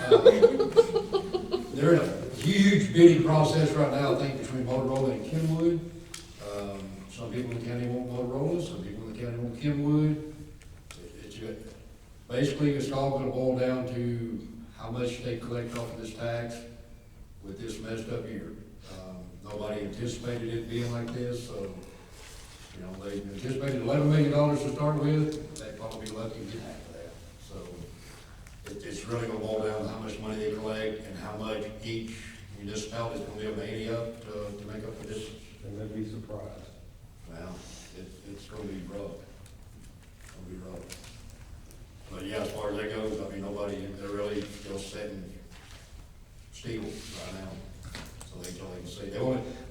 They're in a huge bidding process right now, I think, between Motorola and Kenwood. Some people in the county want Motorola, some people in the county want Kenwood. Basically, it's all gonna boil down to how much they collect off of this tax with this messed up year. Nobody anticipated it being like this, so, they anticipated $11 million to start with. They'd probably be lucky to get half of that. So it's really gonna boil down to how much money they collect and how much each municipality is gonna be able to ante up to make up the difference. And they'd be surprised. Well, it's gonna be rough. It's gonna be rough. But yeah, as far as that goes, they're really still setting steel right now. So they can see,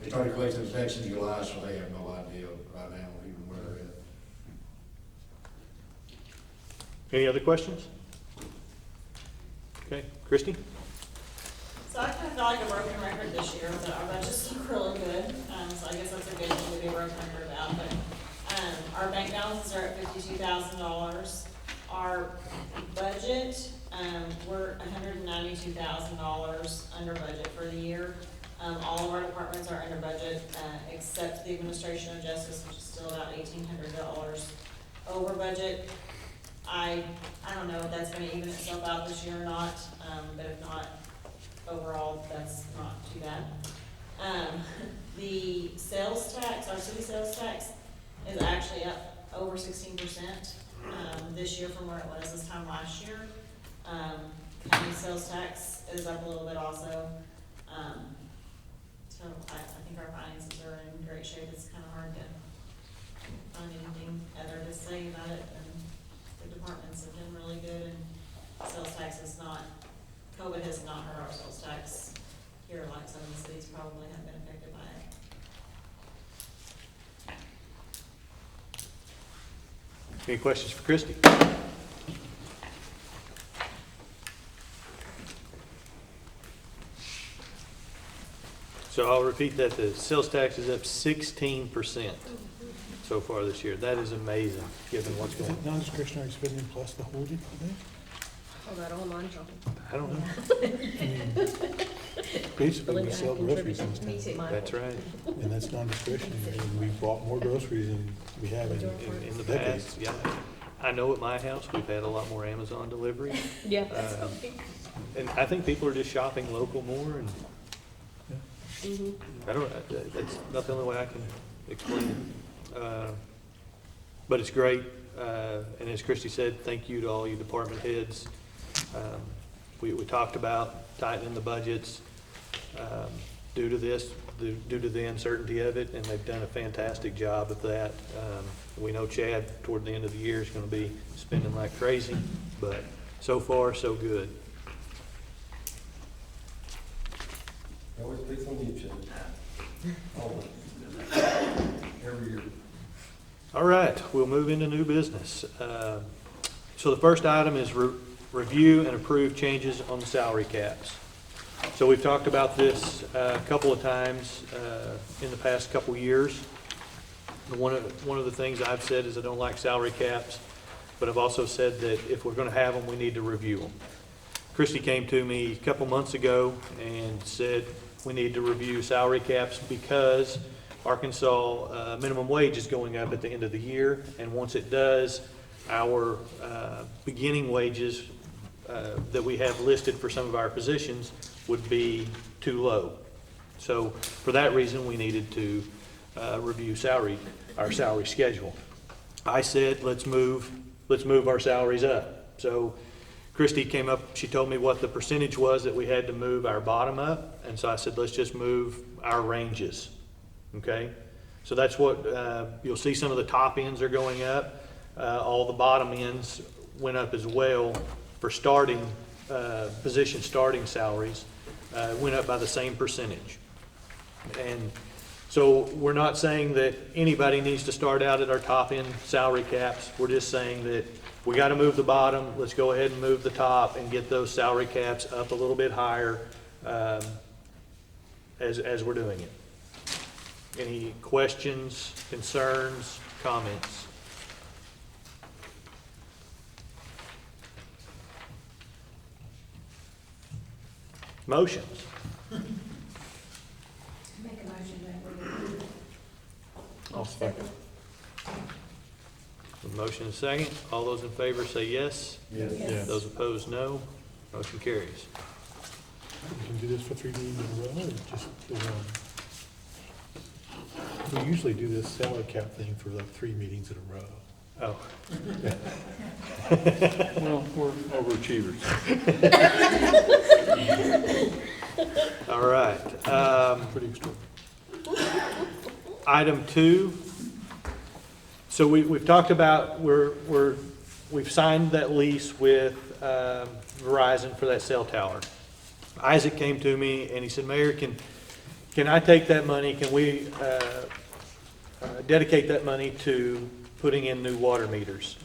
they started collecting the tax in July, so they have no idea right now even where they're at. Any other questions? Okay, Christie? So I kind of feel like a broken record this year, but our budgets look really good. So I guess that's a good thing to be a broken record about. But our bank balances are at $52,000. Our budget, we're $192,000 under budget for the year. All of our departments are under budget, except the administration of justice, which is still about $1,800 over budget. I don't know if that's gonna even itself out this year or not, but if not, overall, that's not too bad. The sales tax, our city sales tax, is actually up over 16% this year from where it was this time last year. County sales tax is up a little bit also. So I think our finances are in great shape. It's kind of hard to find anything other to say about it. And the departments have done really good, and sales tax is not, COVID has not hurt our sales tax here like some of the cities probably have been affected by it. Any questions for Christie? So I'll repeat that, the sales tax is up 16% so far this year. That is amazing, given what's going on. Non-discretionary spending plus the holding, I think? Oh, that online shopping. I don't know. Basically, we sell groceries in this town, That's right. and that's non-discretionary, and we've bought more groceries than we have in In the decades. past, yeah. I know at my house, we've had a lot more Amazon delivery. Yeah. And I think people are just shopping local more, and I don't, that's not the only way I can explain it. But it's great. And as Christie said, thank you to all you department heads. We talked about tightening the budgets due to this, due to the uncertainty of it, and they've done a fantastic job of that. We know Chad, toward the end of the year, is going to be spending like crazy, but so far, so good. Always picks on you, Chad. Always. Every year. All right, we'll move into new business. So the first item is review and approve changes on the salary caps. So we've talked about this a couple of times in the past couple years. One of the things I've said is I don't like salary caps, but I've also said that if we're going to have them, we need to review them. Christie came to me a couple months ago and said we need to review salary caps because Arkansas minimum wage is going up at the end of the year, and once it does, our beginning wages that we have listed for some of our positions would be too low. So for that reason, we needed to review our salary schedule. I said, let's move our salaries up. So Christie came up, she told me what the percentage was that we had to move our bottom up, and so I said, let's just move our ranges. Okay, so that's what you'll see. Some of the top ends are going up. All the bottom ends went up as well for starting position starting salaries. Went up by the same percentage. And so we're not saying that anybody needs to start out at our top end salary caps. We're just saying that we got to move the bottom. Let's go ahead and move the top and get those salary caps up a little bit higher as we're doing it. Any questions, concerns, comments? Motions? Make a motion that we. I'll second. A motion and a second. All those in favor say yes. Yes. Yes. Those opposed, no. Motion carries. We can do this for 3 meetings in a row, or just the one? We usually do this salary cap thing for like 3 meetings in a row. Oh. Well, we're overachievers. All right. Pretty extraordinary. Item 2. So we've talked about we've signed that lease with Verizon for that cell tower. Isaac came to me and he said, Mayor, can I take that money? Can we dedicate that money to putting in new water meters?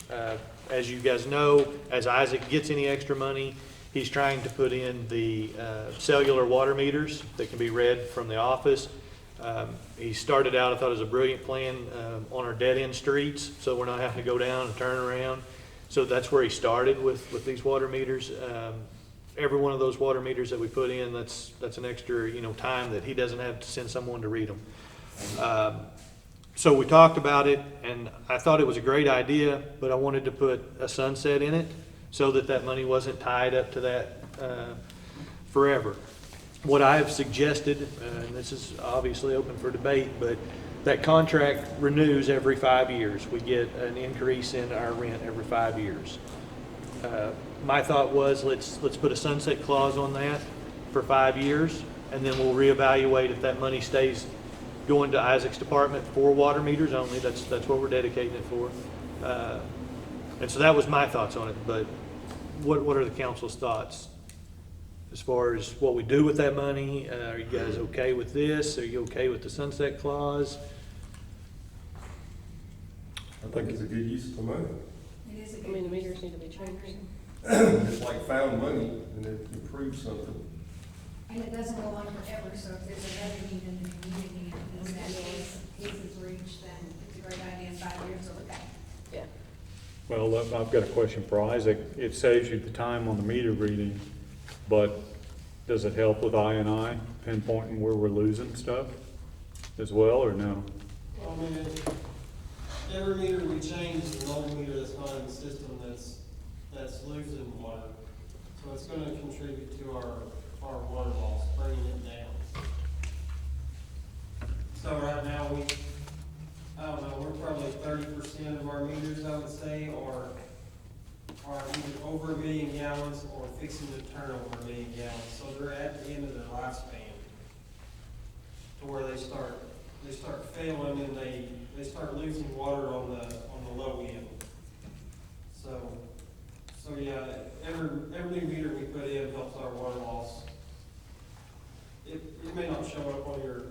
As you guys know, as Isaac gets any extra money, he's trying to put in the cellular water meters that can be read from the office. He started out, I thought it was a brilliant plan, on our dead-end streets, so we're not having to go down and turn around. So that's where he started with these water meters. Every one of those water meters that we put in, that's an extra, time that he doesn't have to send someone to read them. So we talked about it, and I thought it was a great idea, but I wanted to put a sunset in it so that money wasn't tied up to that forever. What I have suggested, and this is obviously open for debate, but that contract renews every 5 years. We get an increase in our rent every 5 years. My thought was let's put a sunset clause on that for 5 years, and then we'll reevaluate if that money stays going to Isaac's department for water meters only. That's what we're dedicating it for. And so that was my thoughts on it, but what are the council's thoughts as far as what we do with that money? Are you guys okay with this? Are you okay with the sunset clause? I think it's a good use of the money. It is a good. I mean, the meters need to be changed. It's like found money and it improves something. And it doesn't go on forever, so if there's another need in the community, and in that case is reached, then it's a great idea in 5 years to look at. Yeah. Well, I've got a question for Isaac. It saves you the time on the meter reading, but does it help with I&I, pinpointing where we're losing stuff as well, or no? I mean, every meter we change is an old meter that's not in the system that's losing water. So it's gonna contribute to our water loss, bringing it down. So right now, I don't know, we're probably 30% of our meters, I would say, are either over 1 million gallons or fixing to turn over 1 million gallons. So they're at the end of their lifespan, to where they start failing and they start losing water on the low end. So yeah, every new meter we put in helps our water loss. It may not show up on your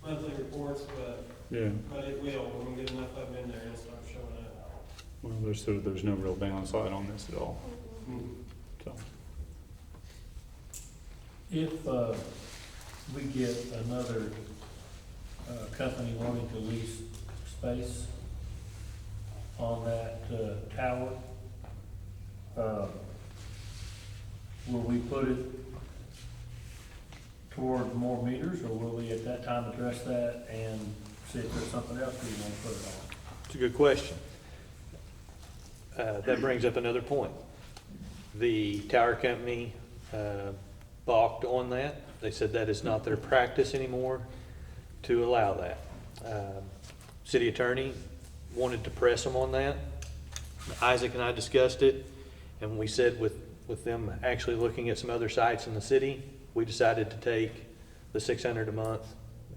monthly reports, but Yeah. it will. When we get enough of them in there, it'll start showing up. Well, there's no real downside on this at all. So, If, we get another, company wanting to lease space on that, tower, will we put it toward more meters, or will we at that time address that and see if there's something else we want to put it on? It's a good question. That brings up another point. The tower company balked on that. They said that is not their practice anymore to allow that. City attorney wanted to press them on that. Isaac and I discussed it, and we said with them actually looking at some other sites in the city, we decided to take the $600 a month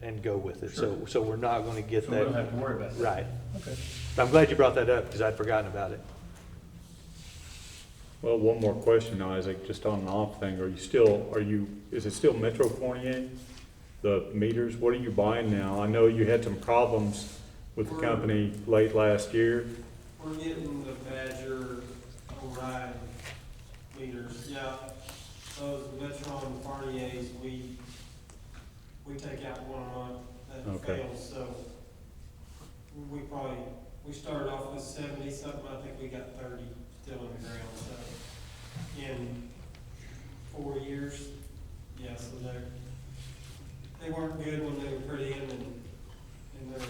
and go with it. Sure. So we're not going to get So that. we don't have to worry about that. Right. Okay. I'm glad you brought that up because I'd forgotten about it. well, one more question, Isaac, just on an off thing. Is it still Metro Fournier? The meters, what are you buying now? I know you had some problems with the company late last year. We're getting the Badger Orion meters, yeah. Those Metron Fourniers, we take out one a month that Okay. fails, so we started off with 70 something, I think we got 30 still in the ground, so in 4 years, yeah, so they weren't good when they were put in, and they're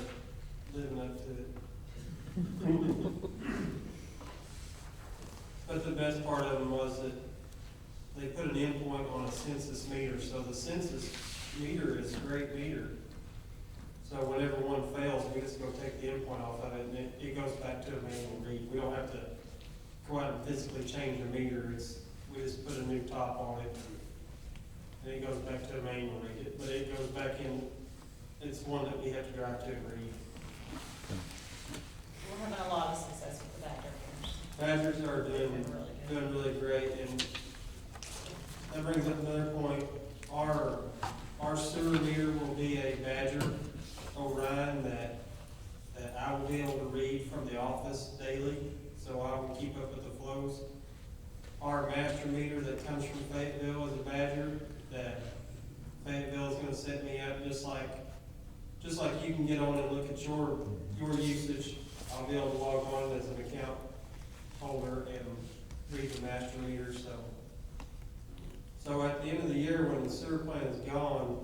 living up to it. But the best part of them was that they put an endpoint on a census meter, so the census meter is a great meter. So whenever one fails, we just go take the endpoint off of it, and it goes back to a manual read. We don't have to go out and physically change the meter, we just put a new top on it, and it goes back to a manual read. But it goes back in, it's one that we have to drive to and read. We're having a lot of success with the Badger meters. Badgers are doing really great, and that brings up another point. Our sewer meter will be a Badger Orion that I will be able to read from the office daily, so I will keep up with the flows. Our master meter that comes from Fayetteville is a Badger that Fayetteville is gonna set me up just like you can get on and look at your usage. I'll be able to log on as an account holder and read the master meter, so at the end of the year, when the sewer plant is gone,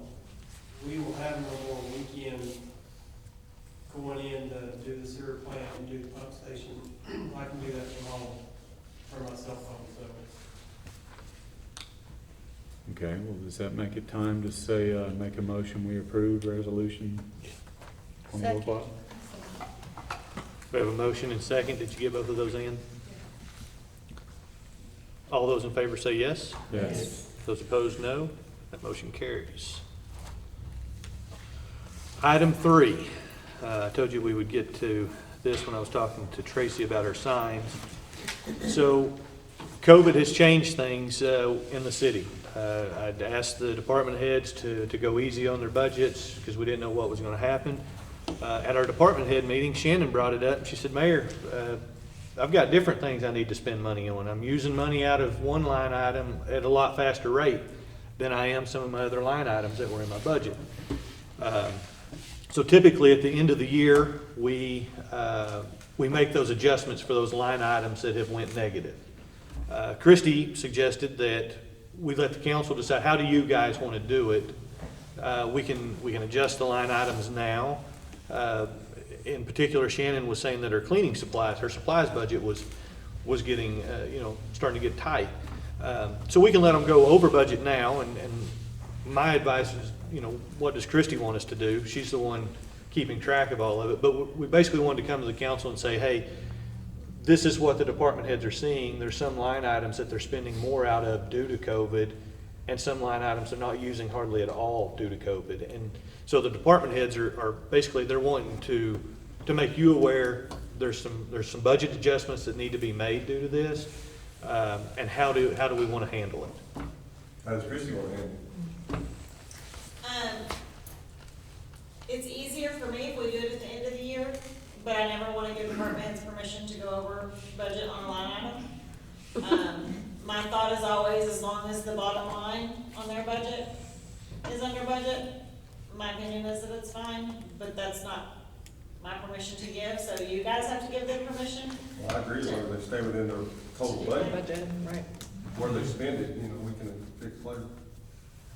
we will have no more weekend going in to do the sewer plant and do the pump station. I can do that from home, from my cell phone, so. Okay, well, does that make it time to say, make a motion, we approve resolution 2005? We have a motion and second. Did you get both of those in? All those in favor say yes. Yes. Those opposed, no. That motion carries. Item 3. I told you we would get to this when I was talking to Tracy about our signs. So COVID has changed things in the city. I'd asked the department heads to go easy on their budgets because we didn't know what was going to happen. At our department head meeting, Shannon brought it up, and she said, Mayor, I've got different things I need to spend money on. I'm using money out of one line item at a lot faster rate than I am some of my other line items that were in my budget. So typically at the end of the year, we make those adjustments for those line items that have went negative. Christie suggested that we let the council decide, how do you guys want to do it? We can adjust the line items now. In particular, Shannon was saying that her cleaning supplies, her supplies budget was getting, starting to get tight. So we can let them go over budget now, and my advice is, what does Christie want us to do? She's the one keeping track of all of it. But we basically wanted to come to the council and say, hey, this is what the department heads are seeing. There's some line items that they're spending more out of due to COVID, and some line items they're not using hardly at all due to COVID. And so the department heads are basically, they're wanting to make you aware there's some budget adjustments that need to be made due to this, and how do we want to handle it? How does Christie want to handle It's easier for me if we do it at the end of the year, but I never want to give department heads permission to go over budget on a line item. My thought is always, as long as the bottom line on their budget is under budget, my opinion is that it's fine, but that's not my permission to give, so you guys have to give them permission. Well, I agree, as long as they stay within their total budget. Budget, right. Where they spend it, we can fix later.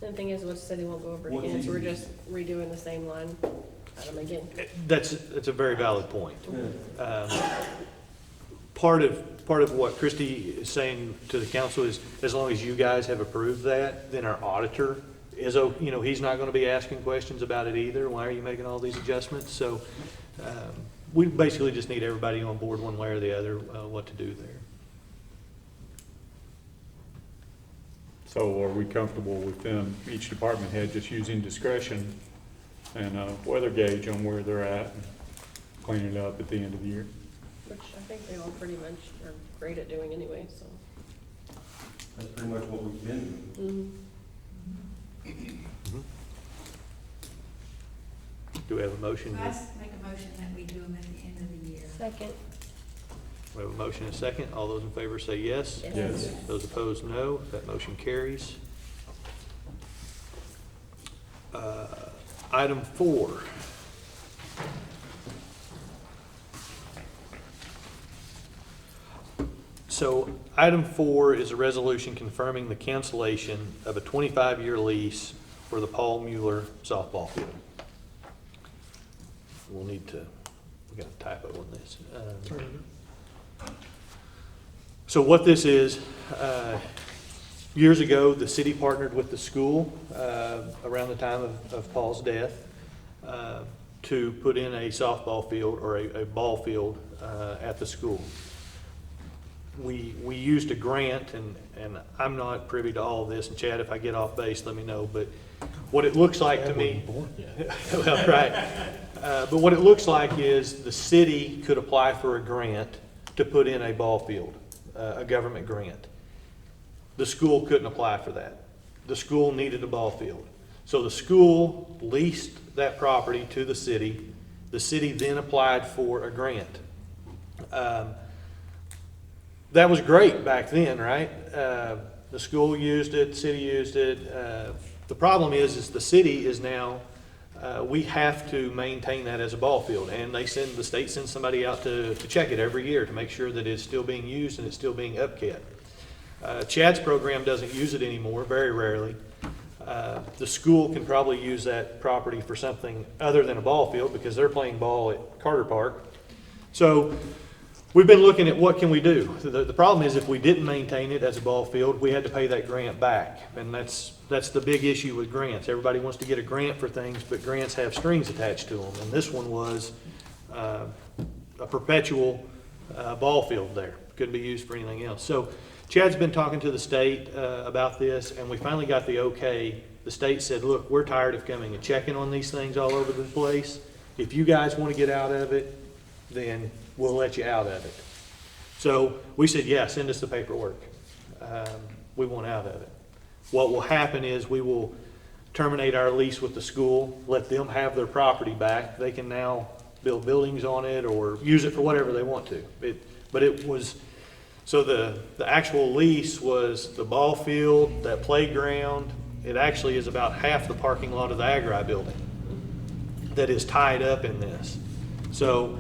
The thing is, what the city won't go over What's again, so we're easy? just redoing the same line item again. That's a very valid point. Part of what Christie is saying to the council is, as long as you guys have approved that, then our auditor is, he's not gonna be asking questions about it either. Why are you making all these adjustments? So, we basically just need everybody on board one way or the other, what to do there. So are we comfortable with them, each department head just using discretion and weather gauge on where they're at and clean it up at the end of the year? Which I think they all pretty much are great at doing anyway, so. That's pretty much what we've been doing. Do we have a motion? I make a motion that we do them at the end of the year. Second. We have a motion and a second. All those in favor say yes. Yes. Those opposed, no. That motion carries. Item 4. So item 4 is a resolution confirming the cancellation of a 25-year lease for the Paul Mueller softball field. We'll need to, we got a typo on this. So what this is, years ago, the city partnered with the school around the time of Paul's death to put in a softball field or a ball field at the school. We used a grant, and I'm not privy to all of this, and Chad, if I get off base, let me know, but what it looks like to me. Well, right. But what it looks like is the city could apply for a grant to put in a ball field, a government grant. The school couldn't apply for that. The school needed a ball field. So the school leased that property to the city. The city then applied for a grant. That was great back then, right? The school used it, the city used it. The problem is the city is now, we have to maintain that as a ball field, and the state sends somebody out to check it every year to make sure that it's still being used and it's still being upkept. Chad's program doesn't use it anymore, very rarely. The school can probably use that property for something other than a ball field because they're playing ball at Carter Park. So we've been looking at what can we do. The problem is if we didn't maintain it as a ball field, we had to pay that grant back. And that's the big issue with grants. Everybody wants to get a grant for things, but grants have strings attached to them. And this one was a perpetual ball field there. Couldn't be used for anything else. So Chad's been talking to the state about this, and we finally got the okay. The state said, look, we're tired of coming and checking on these things all over the place. If you guys want to get out of it, then we'll let you out of it. So we said, yeah, send us the paperwork. We want out of it. What will happen is we will terminate our lease with the school, let them have their property back. They can now build buildings on it or use it for whatever they want to. So the actual lease was the ball field, that playground. It actually is about half the parking lot of the Agri building that is tied up in this. So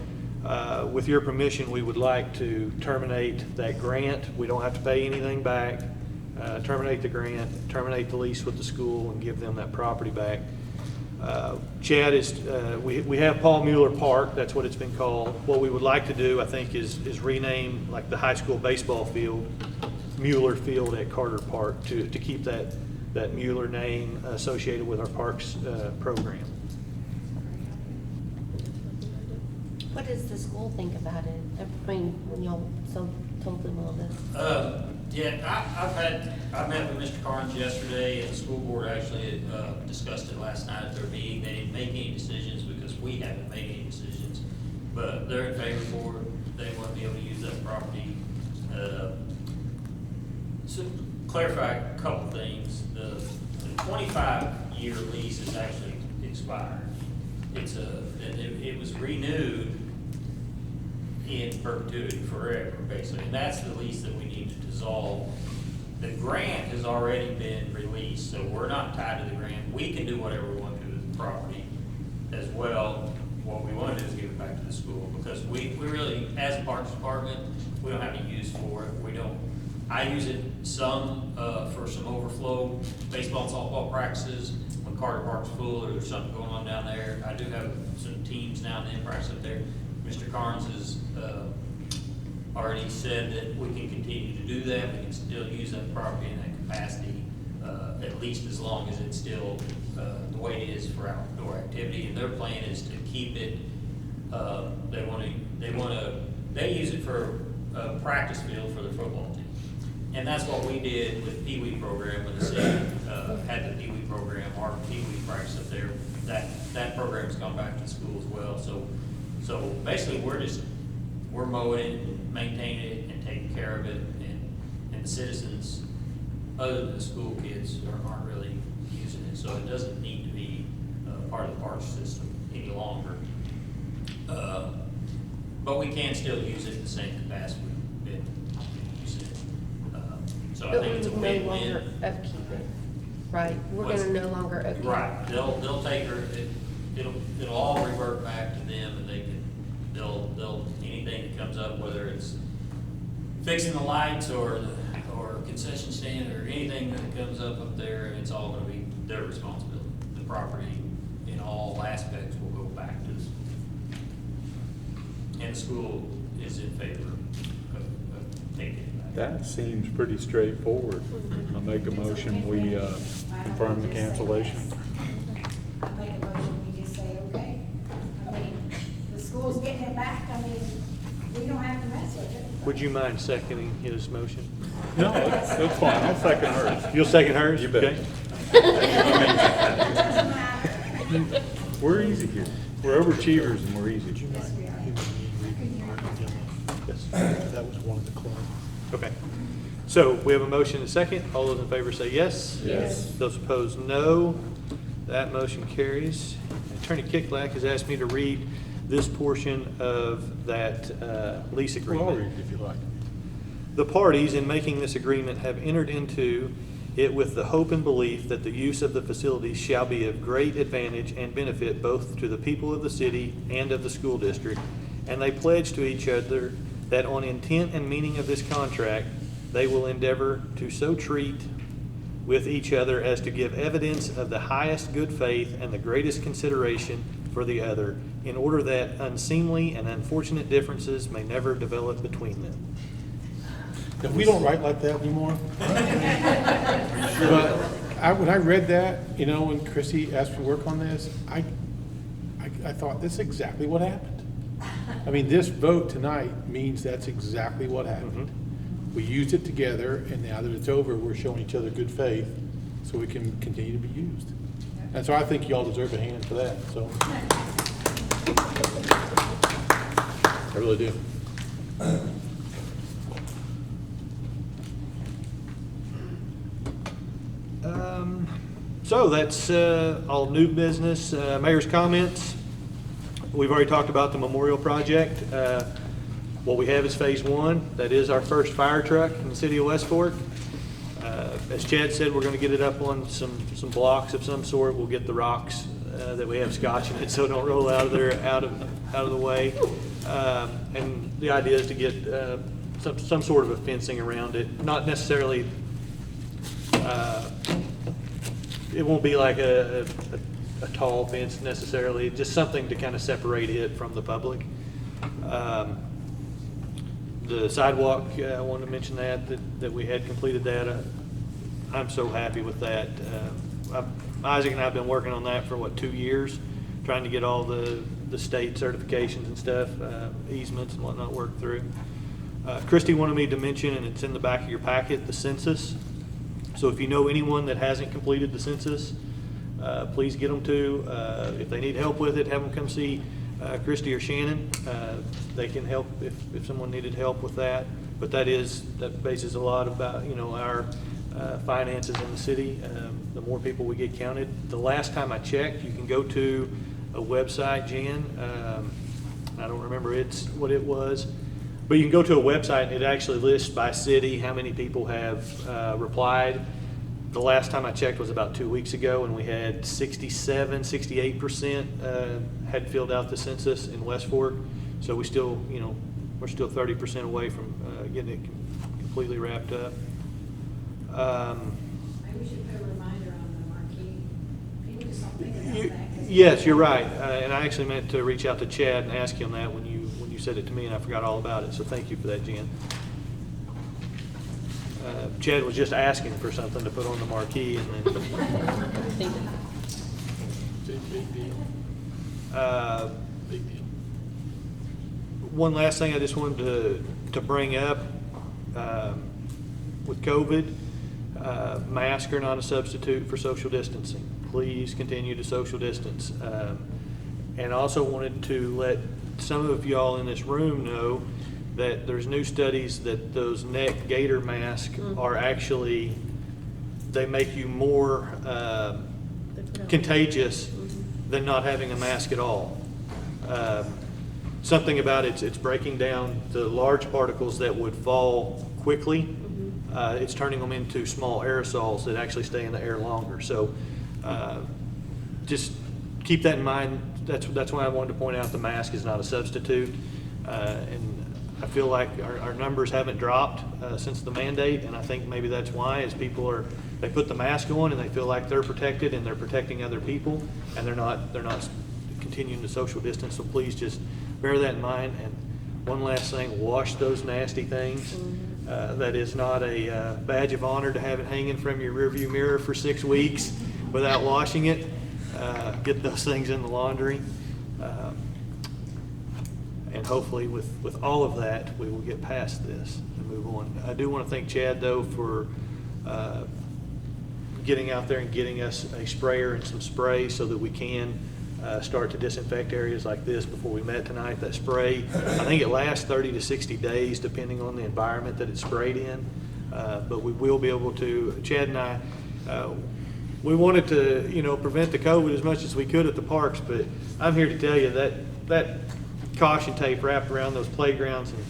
with your permission, we would like to terminate that grant. We don't have to pay anything back. Terminate the grant, terminate the lease with the school, and give them that property back. Chad we have Paul Mueller Park, that's what it's been called. What we would like to do, I think, is rename like the high school baseball field, Mueller Field at Carter Park, to keep that Mueller name associated with our parks program. What does the school think about it? I mean, when y'all told them all this? Yeah, I met with Mr. Carnes yesterday, and the school board actually discussed it last night at their meeting. They didn't make any decisions because we haven't made any decisions, but they're in favor for it. They want to be able to use that property. So clarify a couple things. The 25-year lease is actually expired. It was renewed in perpetuity forever, basically, and that's the lease that we need to dissolve. The grant has already been released, so we're not tied to the grant. We can do whatever we want to with the property as well. What we want to do is give it back to the school, because we really, as a parks department, we don't have any use for it. I use it some for some overflow baseball and softball practices when Carter Park's full or there's something going on down there. I do have some teams now and then practice up there. Mr. Carnes has already said that we can continue to do that. We can still use that property in that capacity, at least as long as it's still the way it is for outdoor activity. And their plan is to keep it. They use it for a practice field for their football team. And that's what we did with the Pee Wee program when the city had the Pee Wee program, our Pee Wee practice up there. That program's gone back to the school as well. So basically, we're mowing it, maintaining it, and taking care of it, and the citizens, other than the school kids, aren't really using it. So it doesn't need to be part of the park system any longer. But we can still use it in the same capacity we've been using it. So I think it's a But we win-win. no longer upkeep it, right? We're gonna no longer upkeep it. Right, they'll take her, it'll all revert back to them, and they'll, anything that comes up, whether it's fixing the lights or concession stand or anything that comes up there, it's all gonna be their responsibility. The property in all aspects will go back to the school. And the school is in favor of taking it back. That seems pretty straightforward. I'll make a motion, we confirm the cancellation. I make a motion, we just say, okay. I mean, the school's getting it back, I mean, we don't have to mess with it. Would you mind seconding his motion? No, that's fine, I'll second hers. You'll second hers? You bet. Okay. We're easy here. We're overachievers and we're easy. Yes, we are. Yes. That was one of the clubs. Okay. So we have a motion and a second. All those in favor say yes. Yes. Those opposed, no. That motion carries. Attorney Kicklack has asked me to read this portion of that lease Well, agreement. I'll read it if you like. The parties in making this agreement have entered into it with the hope and belief that the use of the facilities shall be of great advantage and benefit both to the people of the city and of the school district, and they pledge to each other that on intent and meaning of this contract, they will endeavor to so treat with each other as to give evidence of the highest good faith and the greatest consideration for the other, in order that unseemly and unfortunate differences may never develop between them. If we don't write like that anymore. But when I read that, when Chrissy asked for work on this, I thought this is exactly what happened. I mean, this vote tonight means that's exactly what happened. We used it together, and now that it's over, we're showing each other good faith so we can continue to be used. And so I think y'all deserve a hand for that, so. I really do. So that's all new business. Mayor's comments. We've already talked about the memorial project. What we have is phase one. That is our first fire truck in the city of West Fork. As Chad said, we're going to get it up on some blocks of some sort. We'll get the rocks that we have scotch in it so don't roll out of there, out of the way. And the idea is to get some sort of a fencing around it. Not necessarily. It won't be like a tall fence necessarily, just something to kind of separate it from the public. The sidewalk, I wanted to mention that we had completed that. I'm so happy with that. Isaac and I have been working on that for 2 years, trying to get all the the state certifications and stuff, easements and whatnot worked through. Christie wanted me to mention, and it's in the back of your packet, the census. So if you know anyone that hasn't completed the census, please get them to. If they need help with it, have them come see Christie or Shannon. They can help if someone needed help with that. But that bases a lot about, our finances in the city. The more people we get counted. The last time I checked, you can go to a website, Jan. I don't remember what it was. But you can go to a website and it actually lists by city how many people have replied. The last time I checked was about 2 weeks ago, and we had 68% had filled out the census in West Fork. So we're still 30% away from getting it completely wrapped up. Maybe we should put a reminder on the marquee. People just don't think about that. 'Cause Yes, you're right. And I actually meant to reach out to Chad and ask him that when you said it to me, and I forgot all about it. So thank you for that, Jen. Chad was just asking for something to put on the marquee, and then. Big deal. One last thing I just wanted to bring up, with COVID, masks are not a substitute for social distancing. Please continue to social distance. And also wanted to let some of y'all in this room know that there's new studies that those neck gaiter masks are actually, they make you more contagious than not having a mask at all. Something about it's breaking down the large particles that would fall quickly. It's turning them into small aerosols that actually stay in the air longer. So just keep that in mind. That's why I wanted to point out the mask is not a substitute. And I feel like our numbers haven't dropped since the mandate, and I think maybe that's why, is they put the mask on and they feel like they're protected and they're protecting other people, and they're not continuing to social distance. So please just bear that in mind. And one last thing, wash those nasty things. That is not a badge of honor to have it hanging from your rearview mirror for 6 weeks without washing it. Get those things in the laundry. And hopefully with all of that, we will get past this and move on. I do want to thank Chad, though, for getting out there and getting us a sprayer and some spray so that we can start to disinfect areas like this before we met tonight. That spray, I think it lasts 30 to 60 days depending on the environment that it's sprayed in. But we will be able to, Chad and I, we wanted to, prevent the COVID as much as we could at the parks, but I'm here to tell you that caution tape wrapped around those playgrounds and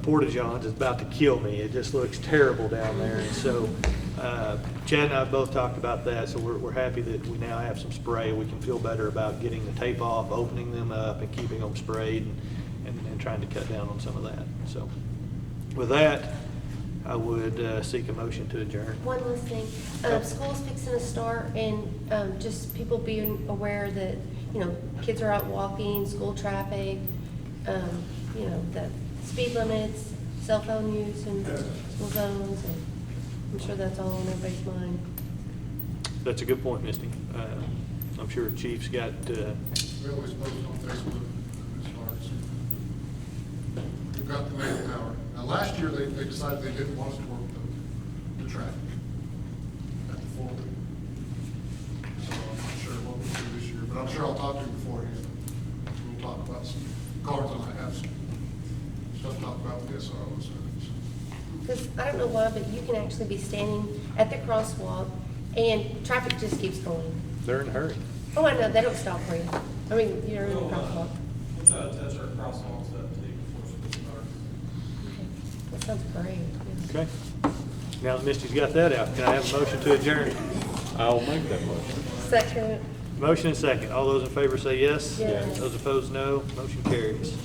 porta-johns is about to kill me. It just looks terrible down there. And so Chad and I have both talked about that, so we're happy that we now have some spray. We can feel better about getting the tape off, opening them up, and keeping them sprayed, and trying to cut down on some of that. So with that, I would seek a motion to adjourn. One last thing, school's fixing to start, and just people being aware that, kids are out walking, school traffic, the speed limits, cell phone use in school zones, and I'm sure that's all on everybody's mind. That's a good point, Misty. I'm sure Chief's got. We always post on Facebook as far as we've got the manpower. Now, last year they decided they didn't want us to work the traffic at the forward. So I'm not sure what we'll do this year, but I'm sure I'll talk to him beforehand. We'll talk about some cards. I might have some stuff to talk about with the SROs. Because I don't know why, but you can actually be standing at the crosswalk and traffic just keeps going. They're in a hurry. Oh, I know, they don't stop for you. I mean, you're in the crosswalk. We'll try to touch our crosswalks up too before school starts. That sounds great. Okay. Now that Misty's got that out, can I have a motion to adjourn? I'll make that motion. Second. Motion and second. All those in favor say yes. Yes. Those opposed, no. Motion carries.